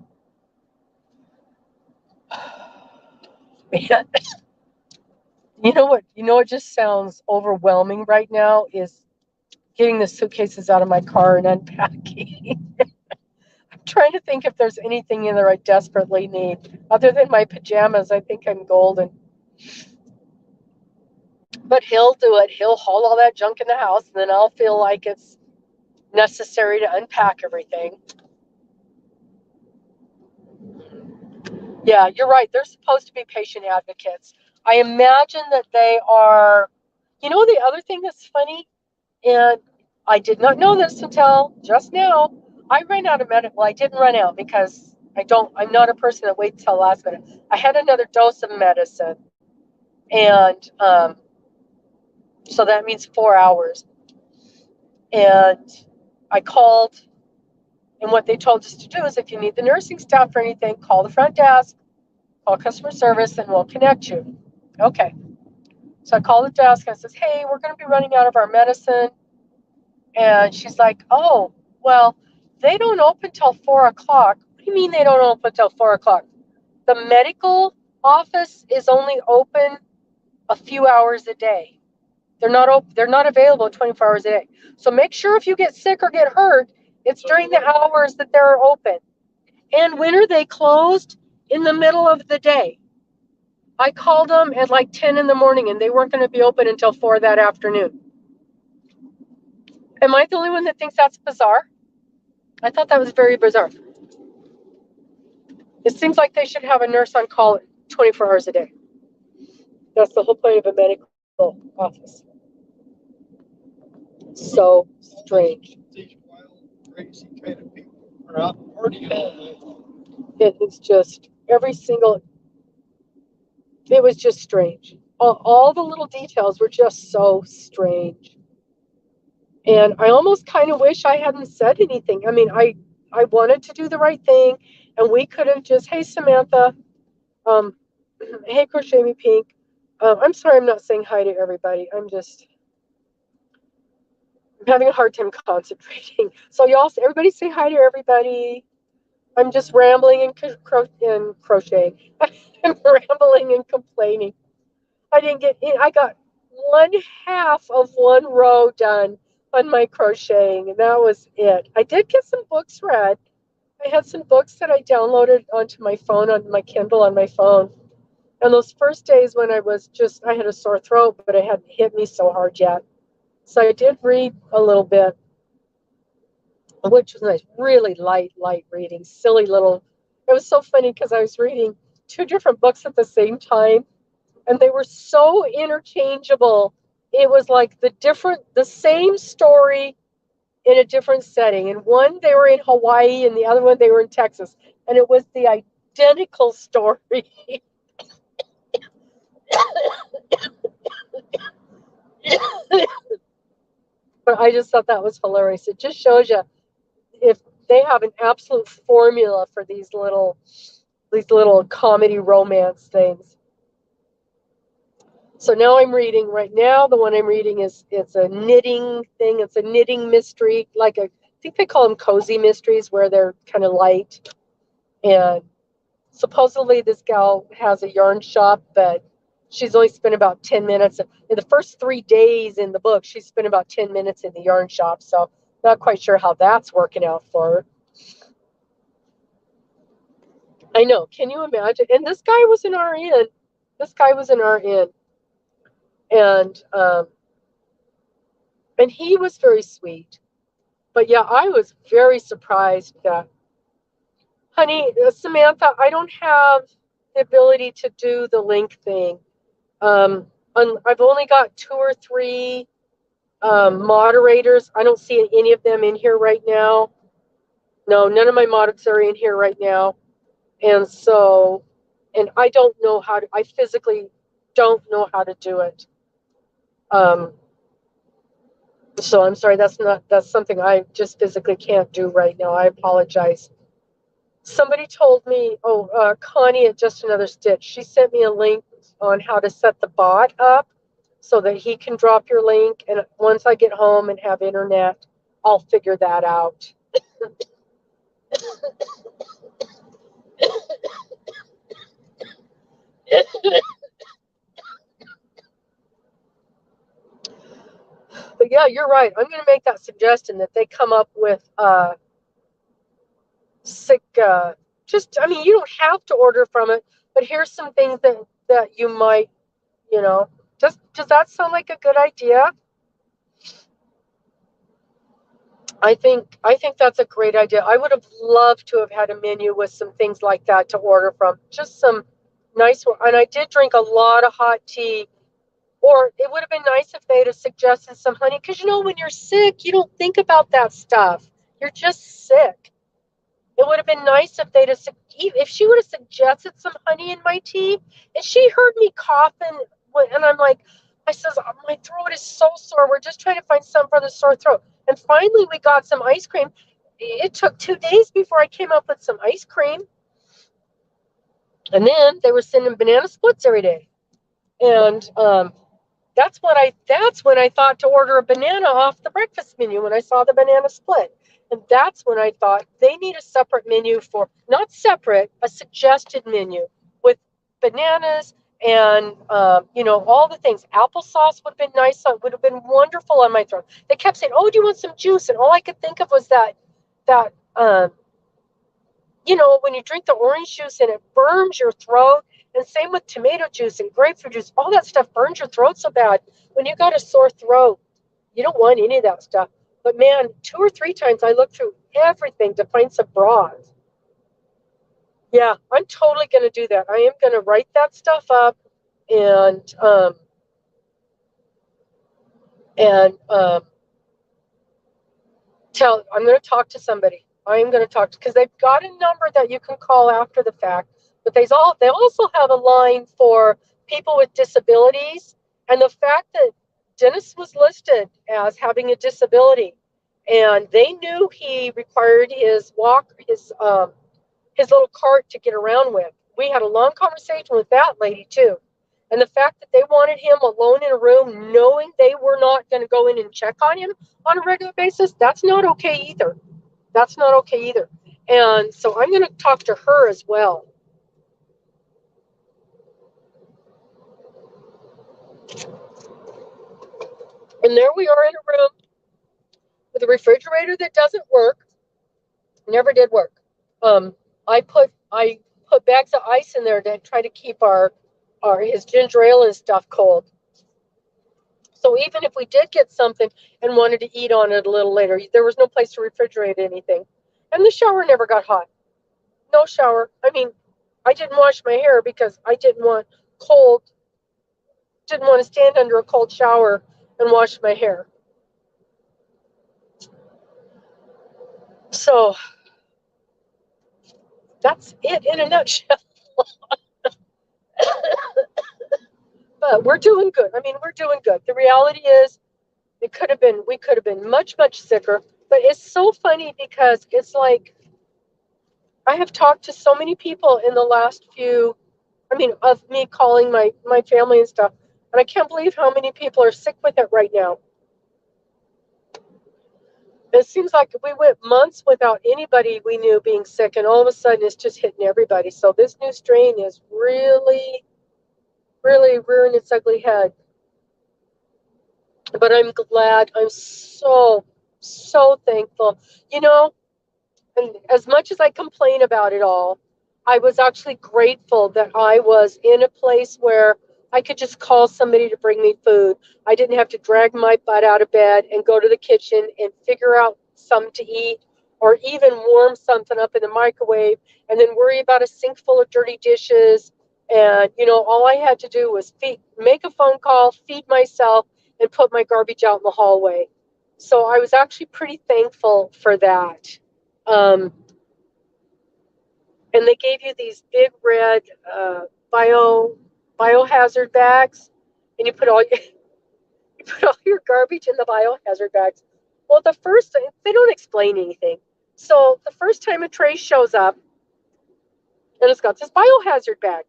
Man, you know what just sounds overwhelming right now is getting the suitcases out of my car and unpacking. I'm trying to think if there's anything in there I desperately need. Other than my pajamas, I think I'm golden. But he'll do it. He'll haul all that junk in the house, and then I'll feel like it's necessary to unpack everything. Yeah, you're right. They're supposed to be patient advocates. I imagine that they are. You know, the other thing that's funny, and I did not know this until just now. I ran out of medicine. Well, I didn't run out because I'm not a person that waits till the last minute. I had another dose of medicine, and so that means 4 hours. And I called, and what they told us to do is if you need the nursing staff for anything, call the front desk, call customer service, and we'll connect you. Okay. So I called the desk and I says, hey, we're going to be running out of our medicine. And she's like, oh, well, they don't open till 4 o'clock. What do you mean they don't open till 4 o'clock? The medical office is only open a few hours a day. They're not available 24 hours a day. So make sure if you get sick or get hurt, it's during the hours that they're open. And when are they closed? In the middle of the day. I called them at like 10 in the morning, and they weren't going to be open until 4 that afternoon. Am I the only one that thinks that's bizarre? I thought that was very bizarre. It seems like they should have a nurse on call 24 hours a day. That's the whole point of a medical office. So strange. These wild, crazy kind of people are out partying all night. It was just it was just strange. All the little details were just so strange. And I almost kind of wish I hadn't said anything. I mean, I wanted to do the right thing, and we could have just, hey, Samantha, hey, Crochet Me Pink. I'm sorry I'm not saying hi to everybody. I'm having a hard time concentrating. So everybody say hi to everybody. I'm just rambling and crocheting. I'm rambling and complaining. I got 1/2 of one row done on my crocheting, and that was it. I did get some books read. I had some books that I downloaded onto my phone, on my Kindle on my phone. And those first days when I had a sore throat, but it hadn't hit me so hard yet. So I did read a little bit, which was nice. Really light reading, silly little. It was so funny because I was reading 2 different books at the same time, and they were so interchangeable. It was like the same story in a different setting. In one, they were in Hawaii, and the other one, they were in Texas. And it was the identical story. But I just thought that was hilarious. It just shows you if they have an absolute formula for these little comedy romance things. So now right now the one I'm reading it's a knitting thing. It's a knitting mystery, I think they call them cozy mysteries, where they're kind of light. And supposedly this gal has a yarn shop, but she's only spent about 10 minutes. In the first 3 days in the book, she spent about 10 minutes in the yarn shop. So not quite sure how that's working out for her. I know. Can you imagine? And this guy was an RN. And he was very sweet. But yeah, I was very surprised that, honey, Samantha, I don't have the ability to do the link thing. I've only got 2 or 3 moderators. I don't see any of them in here right now. No, none of my mods are in here right now. And so, and I don't know how to, I physically don't know how to do it. So I'm sorry, that's something I just physically can't do right now. I apologize. Somebody told me, Connie at Just Another Stitch, she sent me a link on how to set the bot up so that he can drop your link. And once I get home and have internet, I'll figure that out. But yeah, you're right. I'm going to make that suggestion that they come up with sick. I mean, you don't have to order from it, but here's some things that you might, does that sound like a good idea? I think that's a great idea. I would have loved to have had a menu with some things like that to order from. Just some nice, and I did drink a lot of hot tea. Or it would have been nice if they'd have suggested some honey, because when you're sick, you don't think about that stuff. You're just sick. It would have been nice if she would have suggested some honey in my tea, and she heard me coughing, and I'm like, I says, my throat is so sore. We're just trying to find some for the sore throat. And finally, we got some ice cream. It took 2 days before I came up with some ice cream. And then they were sending banana splits every day. And that's when I thought to order a banana off the breakfast menu when I saw the banana split. And that's when I thought they need a separate menu not separate, a suggested menu with bananas and, all the things. Applesauce would have been nice. It would have been wonderful on my throat. They kept saying, oh, do you want some juice? And all I could think of was that when you drink the orange juice and it burns your throat, and same with tomato juice and grapefruit juice, all that stuff burns your throat so bad. When you got a sore throat, you don't want any of that stuff. But man, 2 or 3 times I looked through everything to find some broth. Yeah, I'm totally going to do that. I am going to write that stuff up and I'm going to talk to somebody. I am going to talk because they've got a number that you can call after the fact, but they also have a line for people with disabilities. And the fact that Dennis was listed as having a disability, and they knew he required his little cart to get around with. We had a long conversation with that lady too. And the fact that they wanted him alone in a room, knowing they were not going to go in and check on him on a regular basis, that's not okay either. That's not okay either. And so I'm going to talk to her as well. And there we are in a room with a refrigerator that doesn't work. Never did work. I put bags of ice in there to try to keep his ginger ale and stuff cold. So even if we did get something and wanted to eat on it a little later, there was no place to refrigerate anything. And the shower never got hot. No shower. I mean, I didn't wash my hair because I didn't want to stand under a cold shower and wash my hair. So that's it in a nutshell. But we're doing good. I mean, we're doing good. The reality is we could have been much, much sicker. But it's so funny because it's like I have talked to so many people in the last of me calling my family and stuff. And I can't believe how many people are sick with it right now. It seems like we went months without anybody we knew being sick, and all of a sudden it's just hitting everybody. So this new strain is really, really rearing its ugly head. But I'm glad. I'm so, so thankful. And as much as I complain about it all, I was actually grateful that I was in a place where I could just call somebody to bring me food. I didn't have to drag my butt out of bed and go to the kitchen and figure out some to eat, or even warm something up in the microwave and then worry about a sink full of dirty dishes. And, all I had to do was make a phone call, feed myself, and put my garbage out in the hallway. So I was actually pretty thankful for that. And they gave you these big red biohazard bags, and you put all your garbage in the biohazard bags. Well, they don't explain anything. So the first time a tray shows up, and it's got this biohazard bag.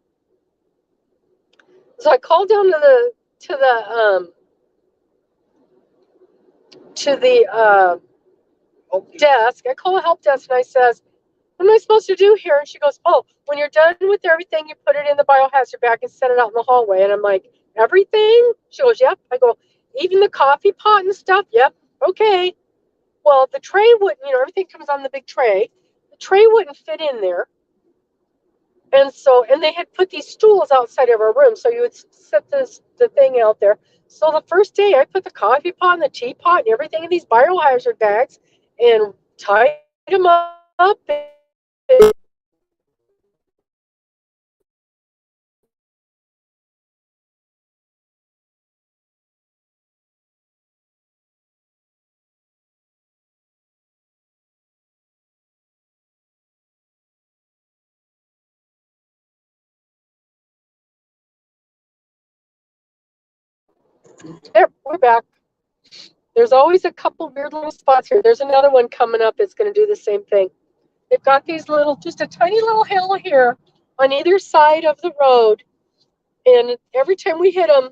So I called down to the desk. I call a help desk and I says, "What am I supposed to do here?" And she goes, "Oh, when you're done with everything, you put it in the biohazard bag and set it out in the hallway." And I'm like, "Everything?" She goes, "Yep." I go, "Even the coffee pot and stuff?" "Yep." "Okay." Well, the tray wouldn't, everything comes on the big tray. The tray wouldn't fit in there. And they had put these stools outside of our room, so you would set the thing out there. So the first day, I put the coffee pot and the teapot and everything in these biohazard bags and tied them up. And there, we're back. There's always a couple weird little spots here. There's another one coming up that's going to do the same thing. They've got these just a tiny little hill here on either side of the road. And every time we hit them,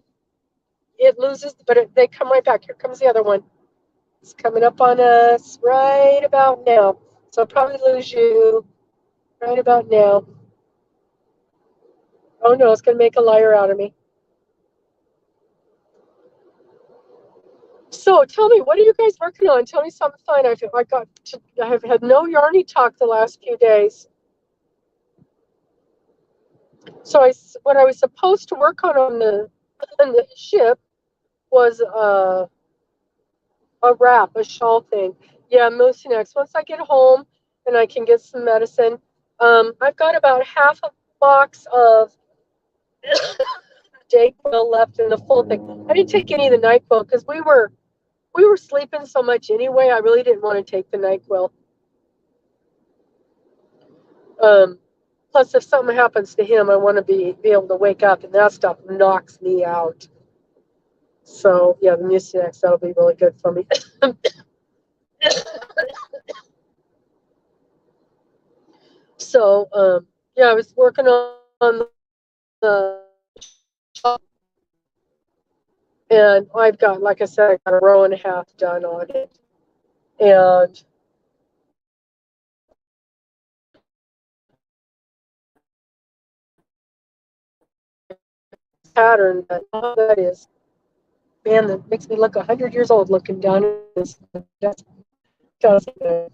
it loses, but they come right back. Here comes the other one. It's coming up on us right about now. So I'll probably lose you right about now. Oh no, it's going to make a liar out of me. So tell me, what are you guys working on? Tell me something fun. I have had no Yarny talk the last few days. So what I was supposed to work on the ship was a wrap, a shawl thing. Yeah, Mucinex. Once I get home and I can get some medicine, I've got about half a box of Dayquil left in the full thing. I didn't take any of the NyQuil because we were sleeping so much anyway. I really didn't want to take the NyQuil. Plus, if something happens to him, I want to be able to wake up, and that stuff knocks me out. So yeah, the Mucinex, that'll be really good for me. So yeah, I was working on the and I've got, like I said, I got a row and a half done on it, and pattern that is, man, that makes me look 100 years old looking down at this. That does it.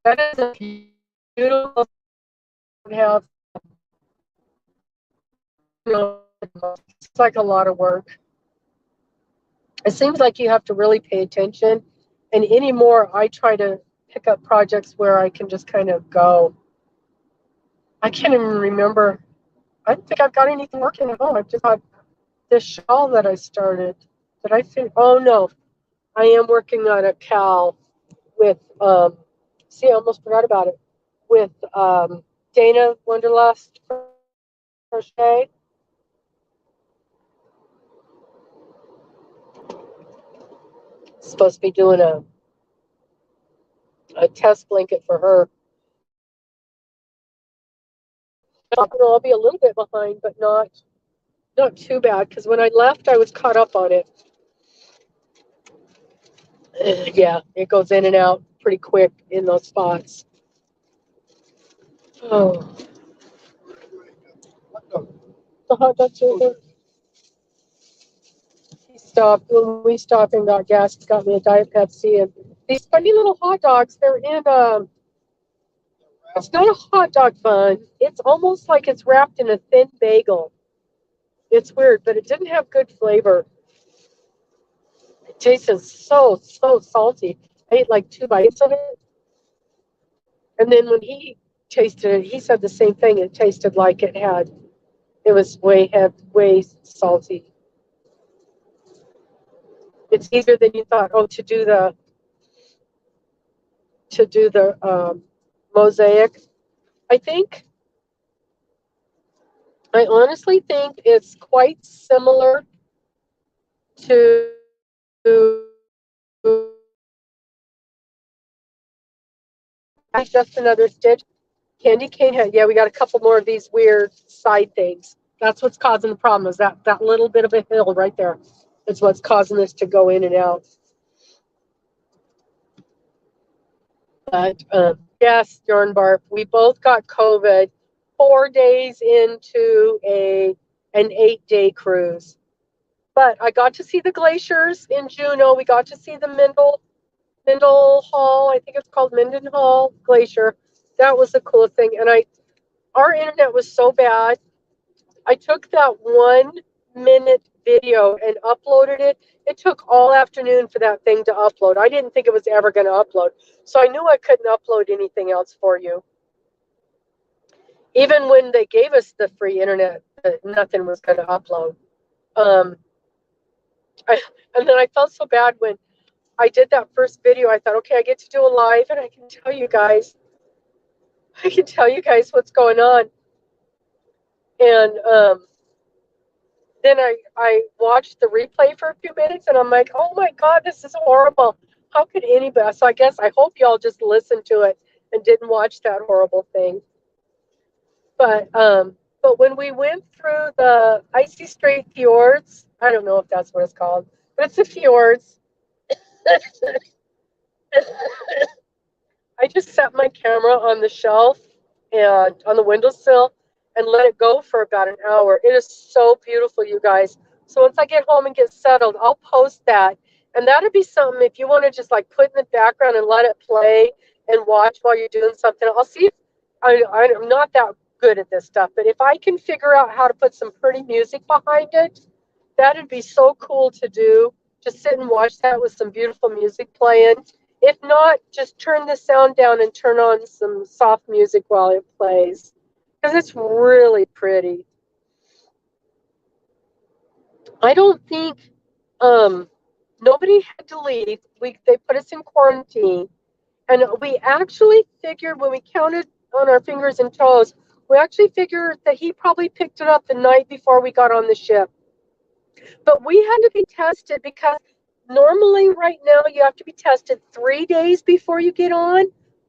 That is a beautiful have. It's like a lot of work. It seems like you have to really pay attention. And anymore, I try to pick up projects where I can just kind of go. I can't even remember. I don't think I've got anything working at home. I've just got this shawl that I started. Did I finish? Oh, no. I am working on a cowl with, see, I almost forgot about it, with Dana Wonderlust Crochet. Supposed to be doing a test blanket for her. I'll be a little bit behind, but not too bad, because when I left, I was caught up on it. Yeah, it goes in and out pretty quick in those spots. Oh, the hot dog's right there. He stopped when we stopped and got gas. He got me a Diet Pepsi, and these funny little hot dogs. They're in it's not a hot dog bun. It's almost like it's wrapped in a thin bagel. It's weird, but it didn't have good flavor. It tasted so salty. I ate like 2 bites of it. And then when he tasted it, he said the same thing. It tasted like it was way salty. It's easier than you thought. Oh, to do the mosaic. I think I honestly think it's quite similar to just another stitch. Candy cane had, yeah, we got a couple more of these weird side things. That's what's causing the problem, is that little bit of a hill right there. That's what's causing this to go in and out. But yes, Yarn Barf, we both got COVID 4 days into an 8-day cruise. But I got to see the glaciers in Juneau. We got to see the Mindel Hall. I think it's called Mindenhall Glacier. That was the coolest thing. And our internet was so bad. I took that 1 minute video and uploaded it. It took all afternoon for that thing to upload. I didn't think it was ever going to upload. So I knew I couldn't upload anything else for you. Even when they gave us the free internet, nothing was going to upload. And then I felt so bad when I did that first video. I thought, okay, I get to do a live and I can tell you guys what's going on. And then I watched the replay for a few minutes and I'm like, oh my God, this is horrible. How could anybody? So I hope y'all just listened to it and didn't watch that horrible thing. But when we went through the Icy Strait Fjords, I don't know if that's what it's called, but it's the fjords. I just set my camera on the shelf and on the windowsill and let it go for about an hour. It is so beautiful, you guys. So once I get home and get settled, I'll post that. And that'd be something if you want to just like put in the background and let it play and watch while you're doing something. I'll see if I'm not that good at this stuff, but if I can figure out how to put some pretty music behind it, that'd be so cool to do. Just sit and watch that with some beautiful music playing. If not, just turn the sound down and turn on some soft music while it plays, because it's really pretty. I don't think nobody had to leave. They put us in quarantine, and we actually figured when we counted on our fingers and toes, we actually figured that he probably picked it up the night before we got on the ship. But we had to be tested because normally right now you have to be tested 3 days before you get on.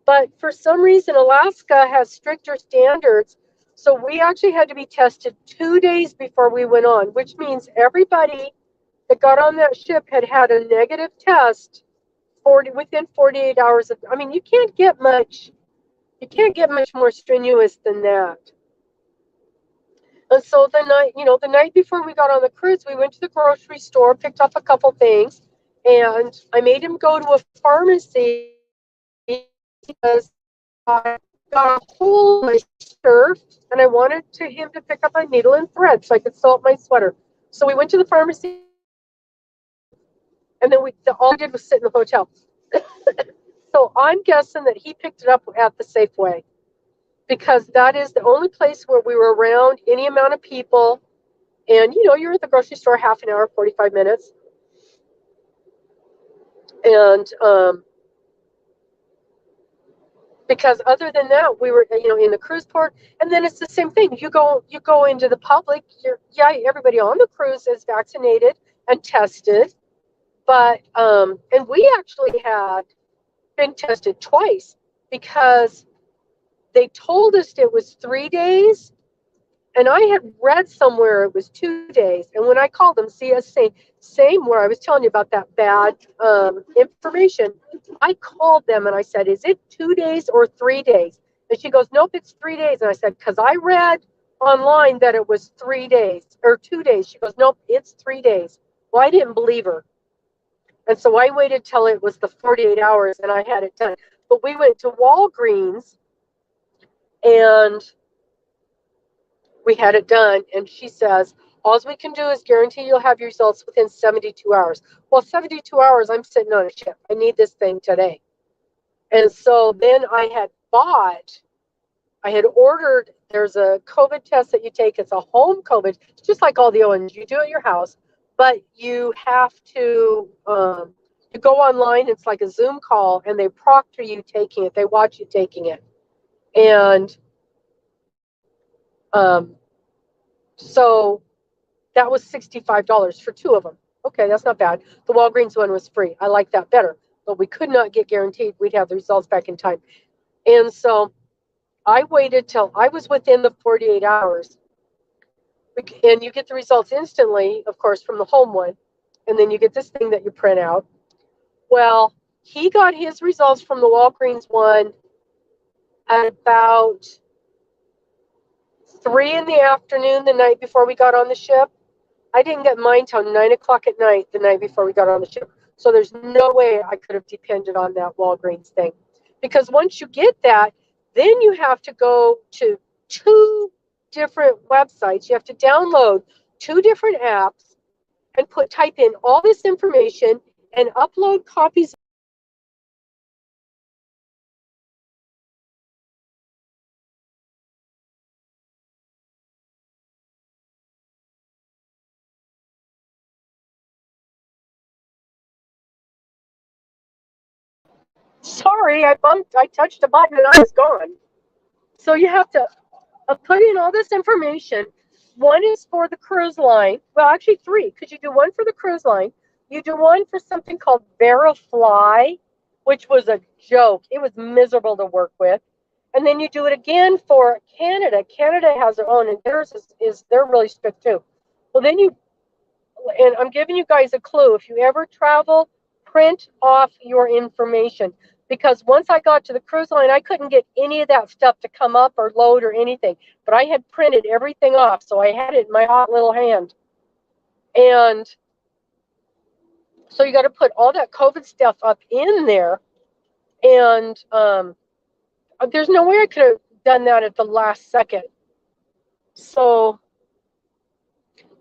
But for some reason, Alaska has stricter standards. So we actually had to be tested 2 days before we went on, which means everybody that got on that ship had a negative test within 48 hours. I mean, you can't get much more strenuous than that. And so the night before we got on the cruise, we went to the grocery store, picked up a couple things, and I made him go to a pharmacy because I got a hole in my shirt and I wanted him to pick up a needle and thread so I could sew up my sweater. So we went to the pharmacy, and then all we did was sit in the hotel. So I'm guessing that he picked it up at the Safeway, because that is the only place where we were around any amount of people. And, you're at the grocery store half an hour, 45 minutes. And because other than that, we were, in the cruise port. And then it's the same thing. You go into the public. Everybody on the cruise is vaccinated and tested. But, and we actually had been tested twice because they told us it was 3 days. And I had read somewhere it was 2 days. And when I called them, same where I was telling you about that bad information, I called them and I said, is it 2 days or 3 days? And she goes, nope, it's 3 days. And I said, because I read online that it was 3 days or 2 days. She goes, nope, it's 3 days. Well, I didn't believe her. And so I waited till it was the 48 hours and I had it done. But we went to Walgreens and we had it done, and she says, All we can do is guarantee you'll have your results within 72 hours. Well, 72 hours, I'm sitting on a ship. I need this thing today. And so then I had ordered, there's a COVID test that you take. It's a home COVID. It's just like all the other ones. You do it at your house, but you have to you go online. It's like a Zoom call, and they proctor you taking it. They watch you taking it. And so that was $65 for 2 of them. Okay, that's not bad. The Walgreens one was free. I like that better, but we could not get guaranteed we'd have the results back in time. And so I waited till I was within the 48 hours. And you get the results instantly, of course, from the home one. And then you get this thing that you print out. Well, he got his results from the Walgreens one at about 3 in the afternoon the night before we got on the ship. I didn't get mine till 9 o'clock at night the night before we got on the ship. So there's no way I could have depended on that Walgreens thing. Because once you get that, then you have to go to 2 different websites. You have to download 2 different apps and type in all this information and upload copies. Sorry, I touched a button and I was gone. So you have to put in all this information. One is for the cruise line. Well, actually 3, because you do one for the cruise line. You do one for something called Verifly, which was a joke. It was miserable to work with. And then you do it again for Canada. Canada has their own, and theirs is they're really strict too. Well, then and I'm giving you guys a clue. If you ever travel, print off your information. Because once I got to the cruise line, I couldn't get any of that stuff to come up or load or anything. But I had printed everything off, so I had it in my hot little hand. And so you got to put all that COVID stuff up in there. And there's no way I could have done that at the last second. So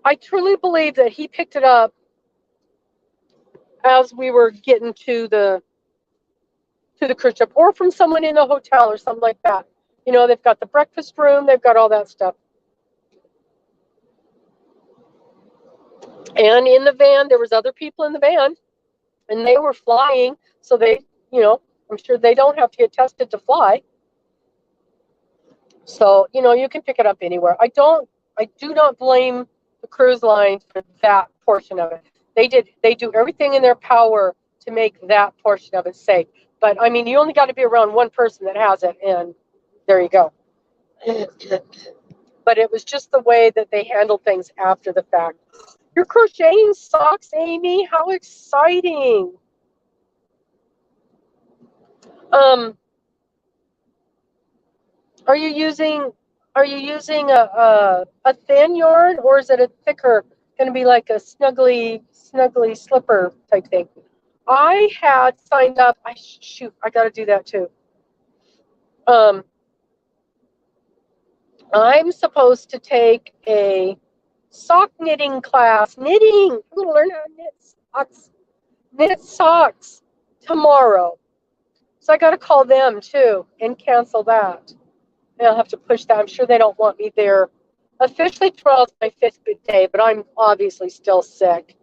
I truly believe that he picked it up as we were getting to the cruise ship, or from someone in a hotel or something like that. You know, they've got the breakfast room, they've got all that stuff. And in the van, there was other people in the van, and they were flying, so they, you know, I'm sure they don't have to get tested to fly. So, you know, you can pick it up anywhere. I do not blame the cruise lines for that portion of it. They do everything in their power to make that portion of it safe. But I mean, you only got to be around one person that has it, and there you go. But it was just the way that they handled things after the fact. You're crocheting socks, Amy? How exciting! Are you using a thin yarn, or is it a thicker, going to be like a snuggly slipper type thing? I had signed up. I got to do that too. I'm supposed to take a sock knitting class. Knitting. I'm going to learn how to knit socks tomorrow. So I got to call them too and cancel that. And I'll have to push that. I'm sure they don't want me there. Officially, tomorrow's my 5th good day, but I'm obviously still sick.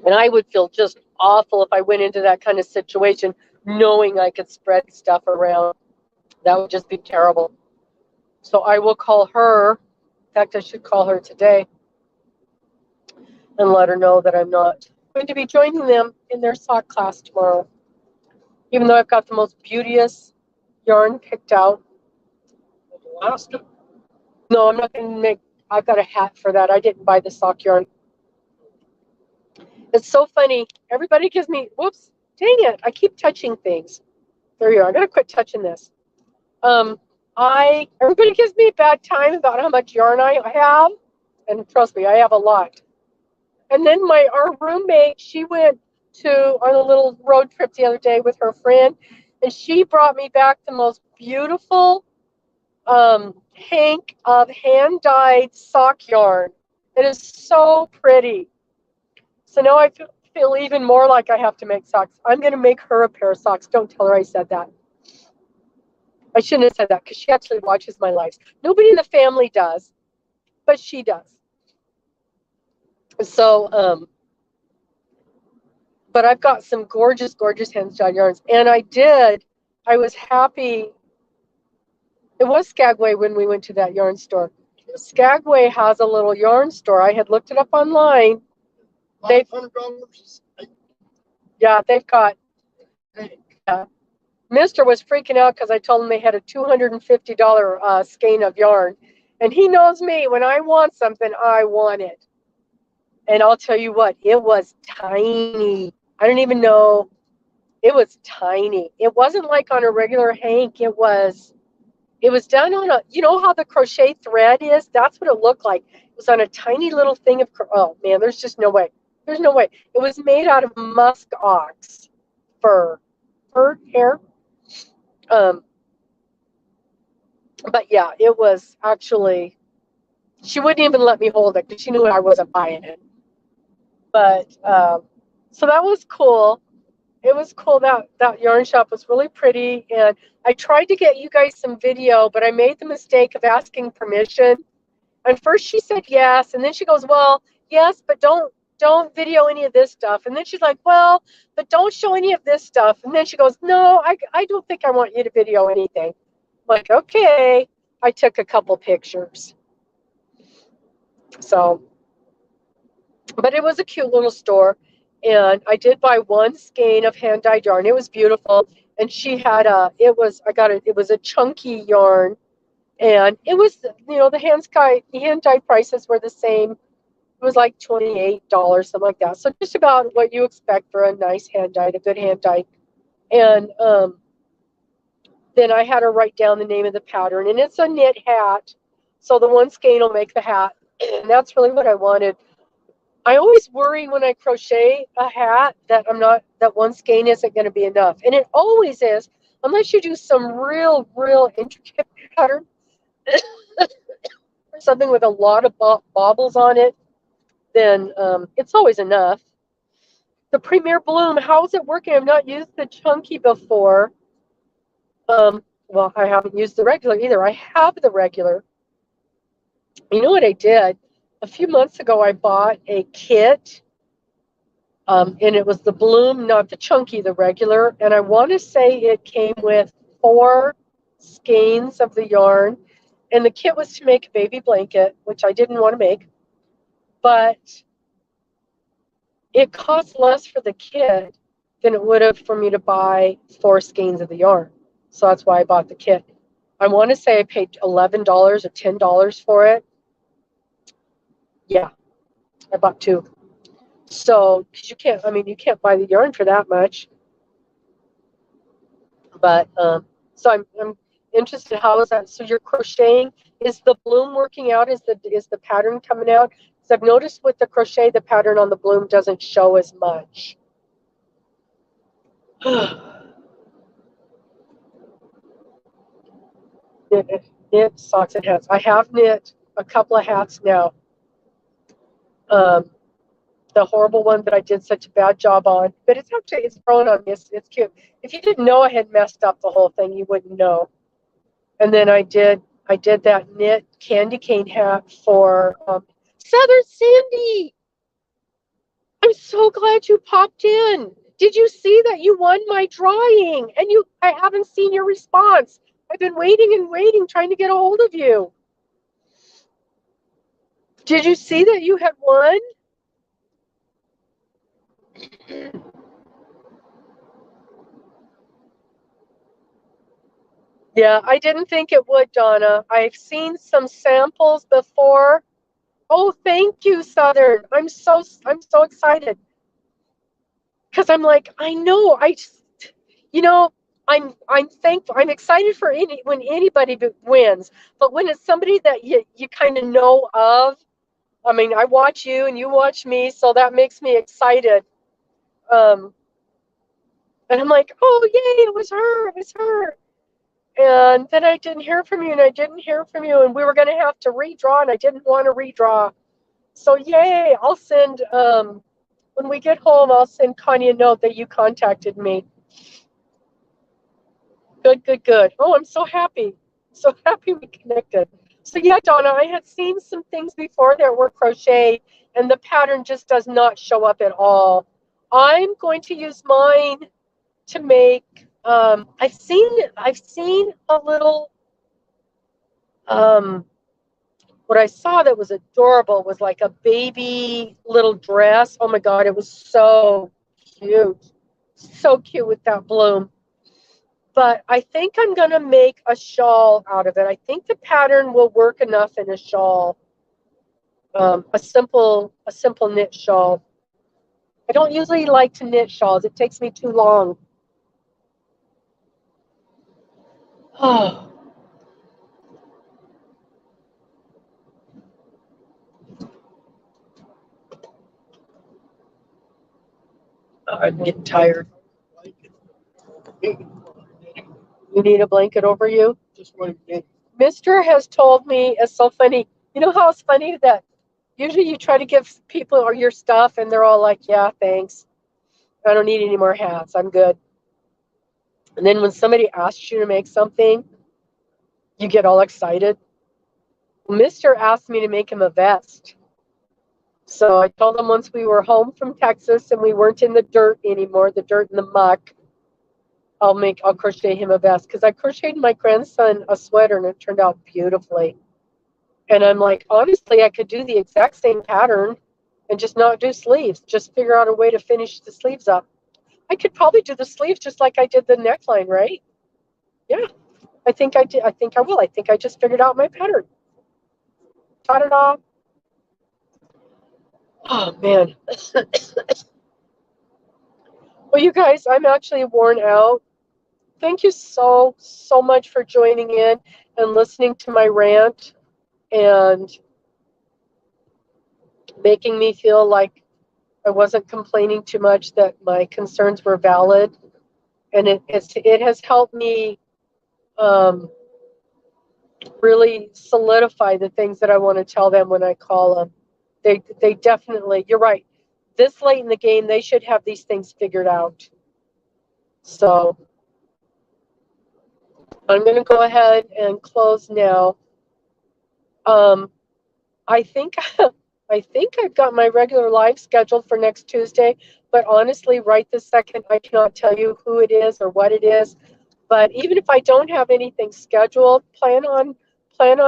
And I would feel just awful if I went into that kind of situation knowing I could spread stuff around. That would just be terrible. So I will call her. In fact, I should call her today and let her know that I'm not going to be joining them in their sock class tomorrow. Even though I've got the most beauteous yarn picked out. Alaska? No, I'm not going to make, I've got a hat for that. I didn't buy the sock yarn. It's so funny. Everybody gives me, whoops, dang it. I keep touching things. There you are. I'm going to quit touching this. Everybody gives me a bad time about how much yarn I have. And trust me, I have a lot. And then our roommate, she went on a little road trip the other day with her friend, and she brought me back the most beautiful hank of hand-dyed sock yarn. It is so pretty. So now I feel even more like I have to make socks. I'm going to make her a pair of socks. Don't tell her I said that. I shouldn't have said that because she actually watches my lives. Nobody in the family does, but she does. So, but I've got some gorgeous, gorgeous hand-dyed yarns. And I was happy. It was Skagway when we went to that yarn store. Skagway has a little yarn store. I had looked it up online. $500. Yeah, they've got. Yeah. Mister was freaking out because I told him they had a $250 skein of yarn. And he knows me. When I want something, I want it. And I'll tell you what, it was tiny. I don't even know. It was tiny. It wasn't like on a regular hank. It was done on a, you know how the crochet thread is? That's what it looked like. It was on a tiny little thing of, oh man, there's just no way. There's no way. It was made out of musk ox fur hair. But yeah, it was actually, she wouldn't even let me hold it because she knew I wasn't buying it. But so that was cool. It was cool. That yarn shop was really pretty, and I tried to get you guys some video, but I made the mistake of asking permission. And first she said yes, and then she goes, well, yes, but don't video any of this stuff. And then she's like, well, but don't show any of this stuff. And then she goes, no, I don't think I want you to video anything. I'm like, okay. I took a couple pictures. So, but it was a cute little store. And I did buy one skein of hand-dyed yarn. It was beautiful. And she had it was a chunky yarn. And it was, the hand-dyed prices were the same. It was like $28, something like that. So just about what you expect for a nice hand-dyed, a good hand-dyed. And then I had her write down the name of the pattern. And it's a knit hat. So the one skein will make the hat. And that's really what I wanted. I always worry when I crochet a hat that one skein isn't going to be enough. And it always is, unless you do some real, real intricate pattern. Something with a lot of bobbles on it, then it's always enough. The Premier Bloom, how is it working? I've not used the chunky before. Well, I haven't used the regular either. I have the regular. You know what I did? A few months ago, I bought a kit, and it was the Bloom, not the chunky, the regular. And I want to say it came with 4 skeins of the yarn. And the kit was to make a baby blanket, which I didn't want to make. But it cost less for the kit than it would have for me to buy 4 skeins of the yarn. So that's why I bought the kit. I want to say I paid $11 or $10 for it. Yeah, I bought 2. So, because you can't buy the yarn for that much. But so I'm interested. How is that? So you're crocheting. Is the bloom working out? Is the pattern coming out? Because I've noticed with the crochet, the pattern on the bloom doesn't show as much. Knit socks and hats. I have knit a couple of hats now. The horrible one that I did such a bad job on, but it's grown on me. It's cute. If you didn't know I had messed up the whole thing, you wouldn't know. And then I did that knit candy cane hat for Southern Sandy. I'm so glad you popped in. Did you see that you won my drawing? And I haven't seen your response. I've been waiting and waiting, trying to get a hold of you. Did you see that you had won? Yeah, I didn't think it would, Donna. I've seen some samples before. Oh, thank you, Southern. I'm so excited. Because I'm like, I know, I'm thankful. I'm excited for when anybody wins, but when it's somebody that you kind of know of. I mean, I watch you and you watch me, so that makes me excited. And I'm like, oh yay, it was her. And then I didn't hear from you, and I didn't hear from you, and we were going to have to redraw, and I didn't want to redraw. So yay! I'll send when we get home. I'll send Connie a note that you contacted me. Good, good, good. Oh, I'm so happy. So happy we connected. So yeah, Donna, I had seen some things before that were crochet, and the pattern just does not show up at all. I'm going to use mine to make. I've seen a little. What I saw that was adorable was like a baby little dress. Oh my God, it was so cute, so cute with that bloom. But I think I'm going to make a shawl out of it. I think the pattern will work enough in a shawl, a simple knit shawl. I don't usually like to knit shawls. It takes me too long. Oh. I'm getting tired. You need a blanket over you? Just one minute. Mister has told me, it's so funny. You know how it's funny that usually you try to give people or your stuff and they're all like, yeah, thanks. I don't need any more hats. I'm good. And then when somebody asks you to make something, you get all excited. Mister asked me to make him a vest. So I told him once we were home from Texas and we weren't in the dirt anymore, the dirt and the muck, I'll crochet him a vest. Because I crocheted my grandson a sweater and it turned out beautifully. And I'm like, honestly, I could do the exact same pattern and just not do sleeves. Just figure out a way to finish the sleeves up. I could probably do the sleeves just like I did the neckline, right? Yeah, I think I did. I think I will. I think I just figured out my pattern. Ta-da-da. Oh, man. Well, you guys, I'm actually worn out. Thank you so much for joining in and listening to my rant and making me feel like I wasn't complaining too much, that my concerns were valid. And it has helped me really solidify the things that I want to tell them when I call them. They definitely, you're right. This late in the game, they should have these things figured out. So I'm going to go ahead and close now. I think I've got my regular live scheduled for next Tuesday, but honestly, right this second, I cannot tell you who it is or what it is. But even if I don't have anything scheduled, plan on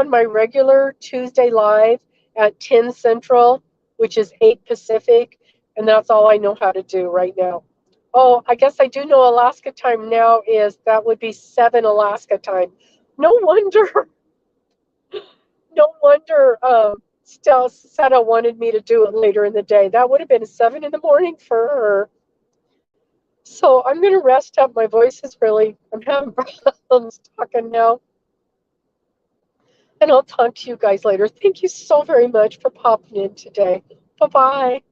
my regular Tuesday live at 10 Central, which is 8 Pacific, and that's all I know how to do right now. Oh, I guess I do know Alaska time now that would be 7 Alaska time. No wonder, no wonder Seta wanted me to do it later in the day. That would have been 7 in the morning for her. So I'm going to rest up. My voice is I'm having problems talking now. And I'll talk to you guys later. Thank you so very much for popping in today. Bye-bye.